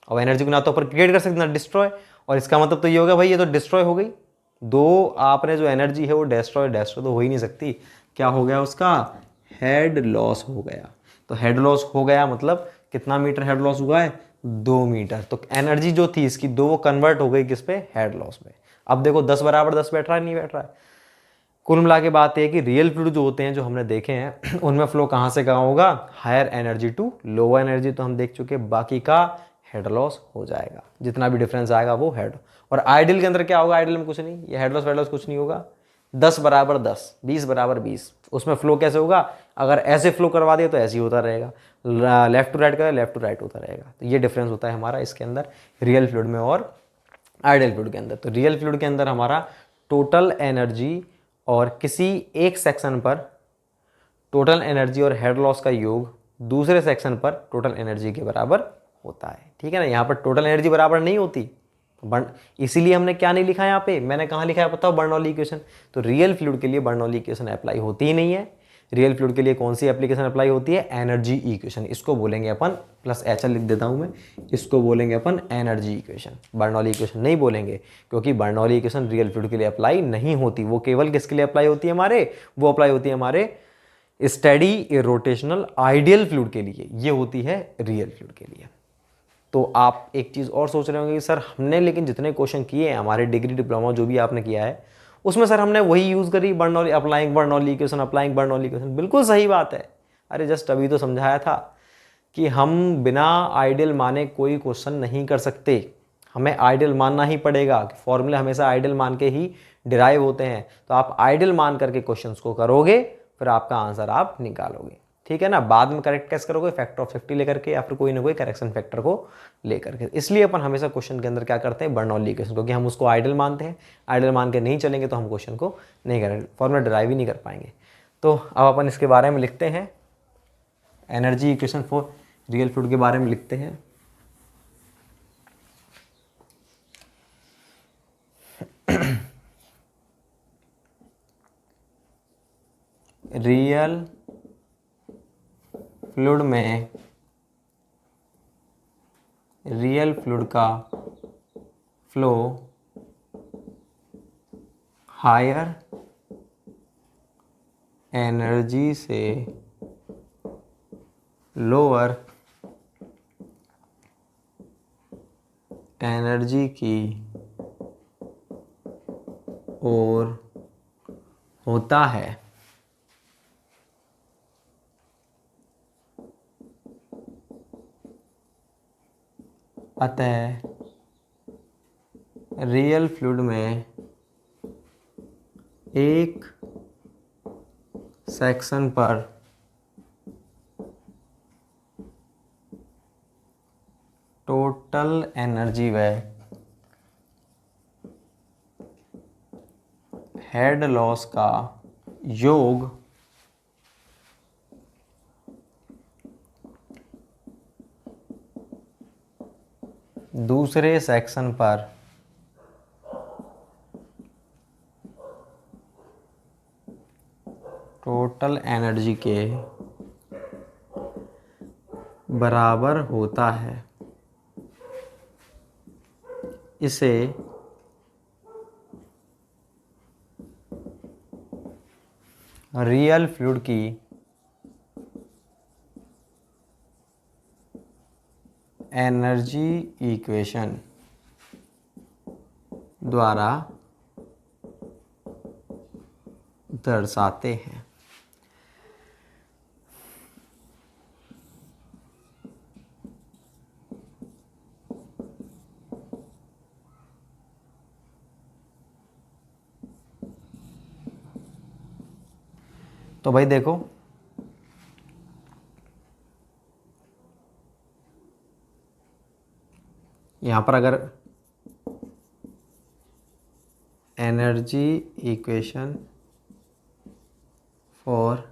अब एनर्जी को ना तो अपन क्रिएट कर सकते ना डिस्ट्रॉय, और इसका मतलब तो ये होगा भाई ये तो डिस्ट्रॉय हो गई। दो आपने जो एनर्जी है वो डिस्ट्रॉय तो हो ही नहीं सकती। क्या हो गया उसका, हेड लॉस हो गया। तो हेड लॉस हो गया मतलब कितना मीटर हेड लॉस हुआ है, 2 मीटर। तो एनर्जी जो थी इसकी दो, वो कन्वर्ट हो गई किस पे, हेड लॉस में। अब देखो 10 बराबर 10 बैठ रहा है नहीं बैठ रहा है। कुल मिला के बात है कि रियल फ्लूइड जो होते हैं जो हमने देखे हैं उनमें फ्लो कहाँ से कहाँ होगा, higher energy to lower energy तो हम देख चुके, बाकी का हेड लॉस हो जाएगा। जितना भी डिफरेंस आएगा वो हेड। और आइडियल के अंदर क्या होगा, आइडियल में कुछ नहीं, ये हेड लॉस वेड लॉस कुछ नहीं होगा। 10 बराबर 10, 20 बराबर 20, उसमें फ्लो कैसे होगा, अगर ऐसे फ्लो करवा दिया तो ऐसे ही होता रहेगा, लेफ्ट टू राइट करें लेफ्ट टू राइट होता रहेगा। तो ये डिफरेंस होता है हमारा इसके अंदर रियल फ्लूइड में और आइडियल फ्लूइड के अंदर। तो रियल फ्लूइड के अंदर हमारा टोटल एनर्जी और किसी एक सेक्शन पर टोटल एनर्जी और हेड लॉस का योग दूसरे सेक्शन पर टोटल एनर्जी के बराबर होता है। ठीक है ना, यहाँ पर टोटल एनर्जी बराबर नहीं होती, इसीलिए हमने क्या नहीं लिखा यहाँ पे, मैंने कहाँ लिखा है बताओ, बर्नौली इक्वेशन। तो रियल फ्लूइड के लिए बर्नौली इक्वेशन अप्लाई होती ही नहीं है। रियल फ्लूइड के लिए कौन सी एप्लीकेशन अप्लाई होती है, एनर्जी इक्वेशन। इसको बोलेंगे अपन, प्लस एच लिख देता हूँ मैं, इसको बोलेंगे अपन एनर्जी इक्वेशन, बर्नौली इक्वेशन नहीं बोलेंगे, क्योंकि बर्नौली इक्वेशन रियल फ्लूइड के लिए अप्लाई नहीं होती। वो केवल किसके लिए अप्लाई होती है हमारे, वो अप्लाई होती है हमारे स्टेडी रोटेशनल आइडियल फ्लूइड के लिए, ये होती है रियल फ्लूइड के लिए। तो आप एक चीज़ और सोच रहे होंगे कि सर हमने लेकिन जितने क्वेश्चन किए हैं हमारे डिग्री डिप्लोमा जो भी आपने किया है उसमें सर हमने वही यूज़ करी, Bernoulli applying Bernoulli equation, applying Bernoulli equation. बिल्कुल सही बात है। अरे जस्ट अभी तो समझाया था कि हम बिना आइडियल माने कोई क्वेश्चन नहीं कर सकते, हमें आइडियल मानना ही पड़ेगा। फॉर्मूले हमेशा आइडियल मान के ही डिराइव होते हैं। तो आप आइडियल मान करके क्वेश्चंस को करोगे, फिर आपका आंसर आप निकालोगे। ठीक है ना, बाद में करेक्ट कैसे करोगे, फैक्टर ऑफ 50 लेकर के या फिर कोई ना कोई करेक्शन फैक्टर को लेकर के। इसलिए अपन हमेशा क्वेश्चन के अंदर क्या करते हैं, बर्नौली इक्वेशन, क्योंकि हम उसको आइडियल मानते हैं। आइडियल मान के नहीं चलेंगे तो हम क्वेश्चन को नहीं करेंगे, फॉर्मूला डिराइव ही नहीं कर पाएंगे। तो अब अपन इसके बारे में लिखते हैं, energy equation for real fluid के बारे में लिखते हैं। रियल फ्लूइड में रियल फ्लूइड का फ्लो हायर एनर्जी से लोअर एनर्जी की ओर होता है। अतः रियल फ्लूइड में एक सेक्शन पर टोटल एनर्जी व हेड लॉस का योग दूसरे सेक्शन पर टोटल एनर्जी के बराबर होता है। इसे रियल फ्लूइड की एनर्जी इक्वेशन द्वारा दर्शाते हैं। तो भाई देखो, यहाँ पर अगर energy equation for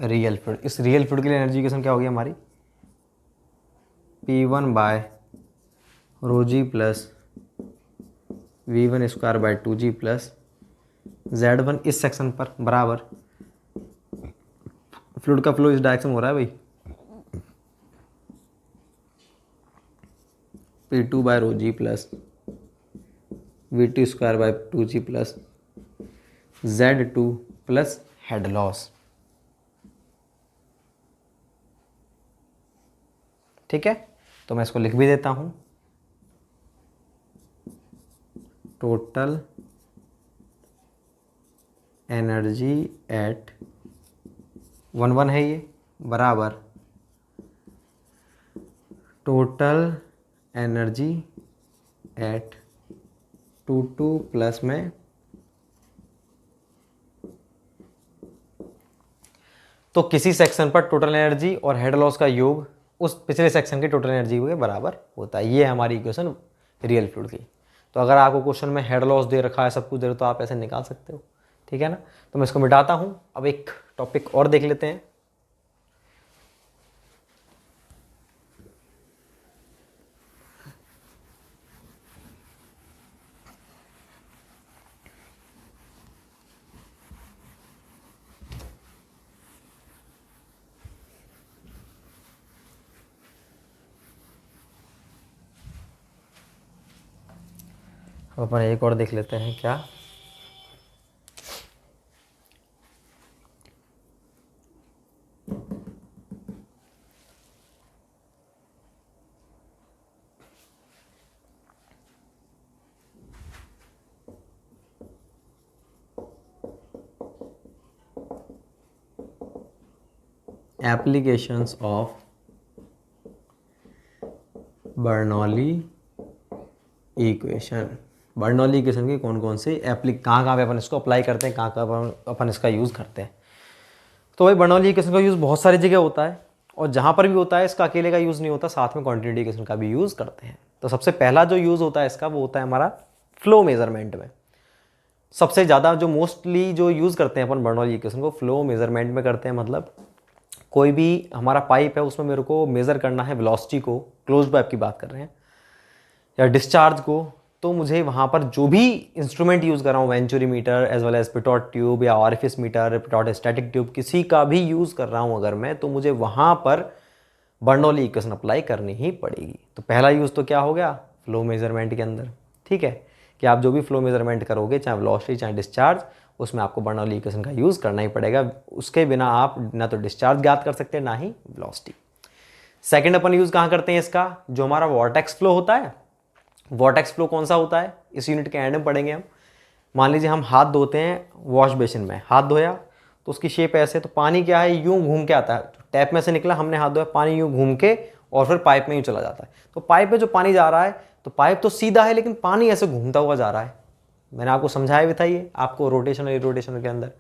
real fluid, इस रियल फ्लूइड के लिए एनर्जी इक्वेशन क्या होगी हमारी, P1 by rho ji plus V1 square by 2G plus Z1 इस सेक्शन पर बराबर, फ्लूइड का फ्लो इस डायरेक्शन हो रहा है भाई, P2/ρg plus VT²/2g plus Z2 plus head loss. ठीक है, तो मैं इसको लिख भी देता हूं, टोटल एनर्जी एट 1 है ये, बराबर टोटल एनर्जी एट 2 प्लस में, तो किसी सेक्शन पर टोटल एनर्जी और हेड लॉस का योग उस पिछले सेक्शन के टोटल एनर्जी के बराबर होता है। ये हमारी इक्वेशन रियल फ्लूइड की। तो अगर आपको क्वेश्चन में हेड लॉस दे रखा है, सब कुछ दे रखा है, तो आप ऐसे निकाल सकते हो। ठीक है ना, तो मैं इसको मिटाता हूं। अब एक टॉपिक और देख लेते हैं। अपन एक और देख लेते हैं क्या। Applications of Bernoulli equation. Bernoulli equation की कौन कौन सी कहाँ पे अपन इसको अप्लाई करते हैं, कहाँ कहाँ अपन इसका यूज़ करते हैं। तो भाई बर्नौली इक्वेशन का यूज़ बहुत सारी जगह होता है, और जहाँ पर भी होता है इसका अकेले का यूज़ नहीं होता, साथ में क्वांटिटी इक्वेशन का भी यूज़ करते हैं। तो सबसे पहला जो यूज़ होता है इसका, वो होता है हमारा फ्लो मेजरमेंट में। सबसे ज़्यादा जो मोस्टली जो यूज़ करते हैं अपन बर्नौली इक्वेशन को फ्लो मेजरमेंट में करते हैं। मतलब कोई भी हमारा पाइप है, उसमें मेरे को मेज़र करना है वेलोसिटी को, क्लोज पाइप की बात कर रहे हैं, या डिस्चार्ज को, तो मुझे वहाँ पर जो भी इंस्ट्रूमेंट यूज़ कर रहा हूँ, venturi meter as well as pitot tube या orifice meter, pitot static tube, किसी का भी यूज़ कर रहा हूँ अगर मैं, तो मुझे वहाँ पर बर्नौली इक्वेशन अप्लाई करनी ही पड़ेगी। तो पहला यूज़ तो क्या हो गया, फ्लो मेजरमेंट के अंदर। ठीक है, कि आप जो भी फ्लो मेजरमेंट करोगे, चाहे वेलोसिटी चाहे डिस्चार्ज, उसमें आपको बर्नौली इक्वेशन का यूज़ करना ही पड़ेगा। उसके बिना आप ना तो डिस्चार्ज ज्ञात कर सकते, ना ही वेलोसिटी। सेकेंड अपन यूज़ कहाँ करते हैं इसका, जो हमारा वॉर्टेक्स फ्लो होता है। वॉर्टेक्स फ्लो कौन सा होता है, इस यूनिट के एंड में पढ़ेंगे हम। मान लीजिए हम हाथ धोते हैं वॉश बेसिन में, हाथ धोया तो उसकी शेप ऐसे, तो पानी क्या है, यूं घूम के आता है, टैप में से निकला, हमने हाथ धोया, पानी यूं घूम के और फिर पाइप में यूं चला जाता है। तो पाइप में जो पानी जा रहा है, तो पाइप तो सीधा है लेकिन पानी ऐसे घूमता हुआ जा रहा है। मैंने आपको समझाया भी था ये आपको रोटेशन और इरोटेशन के अंदर।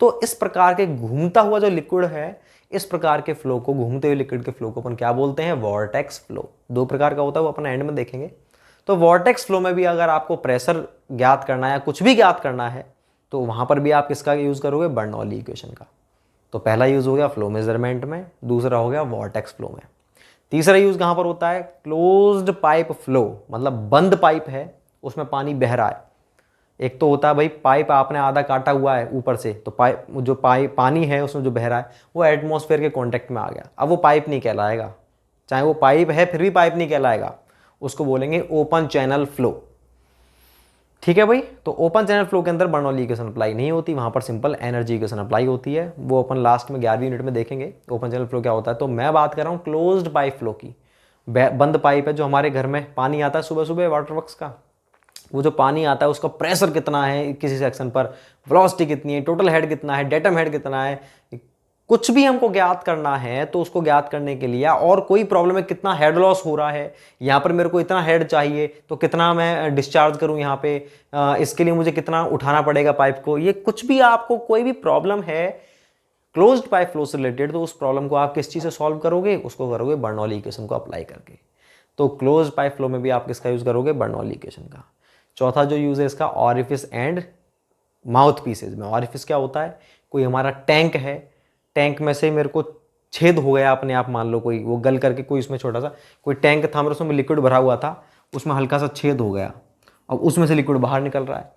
तो इस प्रकार के घूमता हुआ जो लिक्विड है, इस प्रकार के फ्लो को, घूमते हुए लिक्विड के फ्लो को अपन क्या बोलते हैं, वॉर्टेक्स फ्लो। दो प्रकार का होता है, वो अपन एंड में देखेंगे। तो वॉर्टेक्स फ्लो में भी अगर आपको प्रेशर ज्ञात करना है या कुछ भी ज्ञात करना है, तो वहाँ पर भी आप किसका यूज़ करोगे, बर्नौली इक्वेशन का। तो पहला यूज़ हो गया फ्लो मेजरमेंट में, दूसरा हो गया वॉर्टेक्स फ्लो में। तीसरा यूज़ कहाँ पर होता है, क्लोज्ड पाइप फ्लो, मतलब बंद पाइप है, उसमें पानी बह रहा है। एक तो होता है भाई पाइप आपने आधा काटा हुआ है ऊपर से, तो पानी है उसमें जो बह रहा है वो एटमॉस्फेयर के कांटेक्ट में आ गया, अब वो पाइप नहीं कहलाएगा। चाहे वो पाइप है फिर भी पाइप नहीं कहलाएगा, उसको बोलेंगे ओपन चैनल फ्लो। ठीक है भाई, तो ओपन चैनल फ्लो के अंदर बर्नौली इक्वेशन अप्लाई नहीं होती, वहां पर सिंपल एनर्जी इक्वेशन अप्लाई होती है। वो अपन लास्ट में 11वीं यूनिट में देखेंगे ओपन चैनल फ्लो क्या होता है। तो मैं बात कर रहा हूँ क्लोज्ड पाइप फ्लो की। बंद पाइप है, जो हमारे घर में पानी आता है सुबह सुबह वाटर वर्क्स का, वो जो पानी आता है उसका प्रेशर कितना है किसी सेक्शन पर, वेलोसिटी कितनी है, टोटल हेड कितना है, डेटम हेड कितना है, कुछ भी हमको ज्ञात करना है, तो उसको ज्ञात करने के लिए, और कोई प्रॉब्लम है, कितना हेड लॉस हो रहा है, यहाँ पर मेरे को इतना हेड चाहिए तो कितना मैं डिस्चार्ज करूँ यहाँ पे, इसके लिए मुझे कितना उठाना पड़ेगा पाइप को, ये कुछ भी आपको कोई भी प्रॉब्लम है क्लोज्ड पाइप फ्लो से रिलेटेड, तो उस प्रॉब्लम को आप किस चीज़ से सॉल्व करोगे, उसको करोगे बर्नौली इक्वेशन को अप्लाई करके। तो क्लोज्ड पाइप फ्लो में भी आप किसका यूज़ करोगे, बर्नौली इक्वेशन का। चौथा जो यूज़ है इसका, ऑरिफिस एंड माउथ पीसेज में। ऑरिफिस क्या होता है, कोई हमारा टैंक है, टैंक में से मेरे को छेद हो गया अपने आप, मान लो कोई वो गल करके, कोई उसमें छोटा सा कोई टैंक था मेरे, उसमें लिक्विड भरा हुआ था, उसमें हल्का सा छेद हो गया, अब उसमें से लिक्विड बाहर निकल रहा है।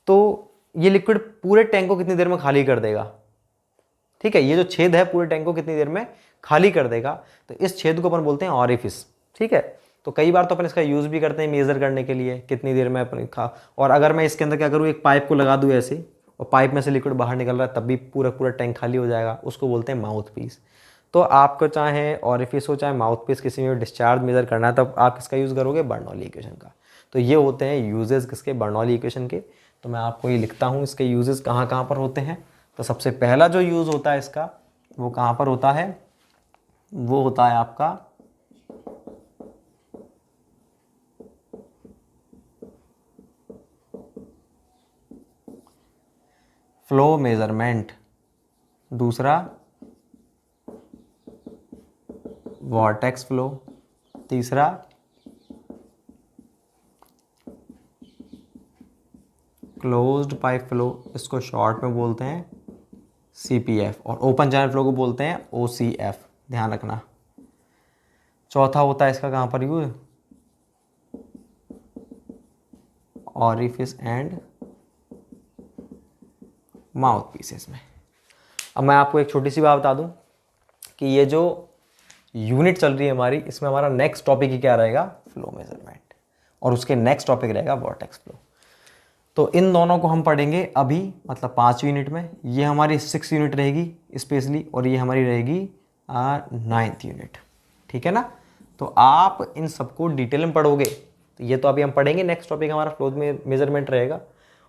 तो ये लिक्विड पूरे टैंक को कितनी देर में खाली कर देगा, ठीक है, ये जो छेद है पूरे टैंक को कितनी देर में खाली कर देगा, तो इस छेद को अपन बोलते हैं ऑरिफिस। ठीक है, तो कई बार तो अपन इसका यूज़ भी करते हैं मेज़र करने के लिए कितनी देर में अपन खा। और अगर मैं इसके अंदर क्या करूँ, एक पाइप को लगा दूँ ऐसे और पाइप में से लिक्विड बाहर निकल रहा है, तब भी पूरा पूरा टैंक खाली हो जाएगा, उसको बोलते हैं माउथ पीस। तो आपको चाहे ऑरिफिस हो चाहे माउथ पीस, किसी में डिस्चार्ज मेज़र करना है तब आप किसका यूज़ करोगे, बर्नौली इक्वेशन का। तो ये होते हैं यूजेस किसके, बर्नौली इक्वेशन के। तो मैं आपको ये लिखता हूँ इसके यूजेस कहाँ कहाँ पर होते हैं। तो सबसे पहला जो यूज़ होता है इसका वो कहाँ पर होता है, वो होता है आपका फ्लो मेजरमेंट, दूसरा वॉर्टेक्स फ्लो, तीसरा क्लोज्ड पाइप फ्लो, इसको शॉर्ट में बोलते हैं CPF, और ओपन चैनल फ्लो को बोलते हैं OCF, ध्यान रखना। चौथा होता है इसका कहाँ पर use, orifice and mouth pieces में। अब मैं आपको एक छोटी सी बात बता दूं कि ये जो यूनिट चल रही है हमारी, इसमें हमारा नेक्स्ट टॉपिक ही क्या रहेगा, फ्लो मेजरमेंट, और उसके नेक्स्ट टॉपिक रहेगा वॉर्टेक्स फ्लो। तो इन दोनों को हम पढ़ेंगे अभी, मतलब 5 यूनिट में। ये हमारी 6 यूनिट रहेगी स्पेशली, और ये हमारी रहेगी 9th यूनिट, ठीक है ना। तो आप इन सबको डिटेल में पढ़ोगे। तो ये तो अभी हम पढ़ेंगे, नेक्स्ट टॉपिक हमारा फ्लो मेजरमेंट रहेगा,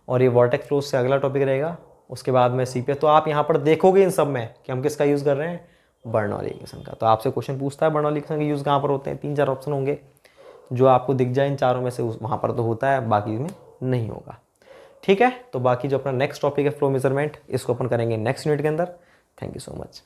और ये वॉर्टेक्स फ्लो से अगला टॉपिक रहेगा, उसके बाद में CPF। तो आप यहाँ पर देखोगे इन सब में कि हम किसका यूज़ कर रहे हैं, बर्नौली इक्वेशन का। तो आपसे क्वेश्चन पूछता है बर्नौली इक्वेशन के यूज़ कहाँ पर होते हैं, 3-4 ऑप्शन होंगे, जो आपको दिख जाए इन चारों में से वहाँ पर तो होता है, बाकी में नहीं होगा, ठीक है। तो बाकी जो अपना नेक्स्ट टॉपिक है फ्लो मेजरमेंट, इसको अपन करेंगे नेक्स्ट यूनिट के अंदर। Thank you so much.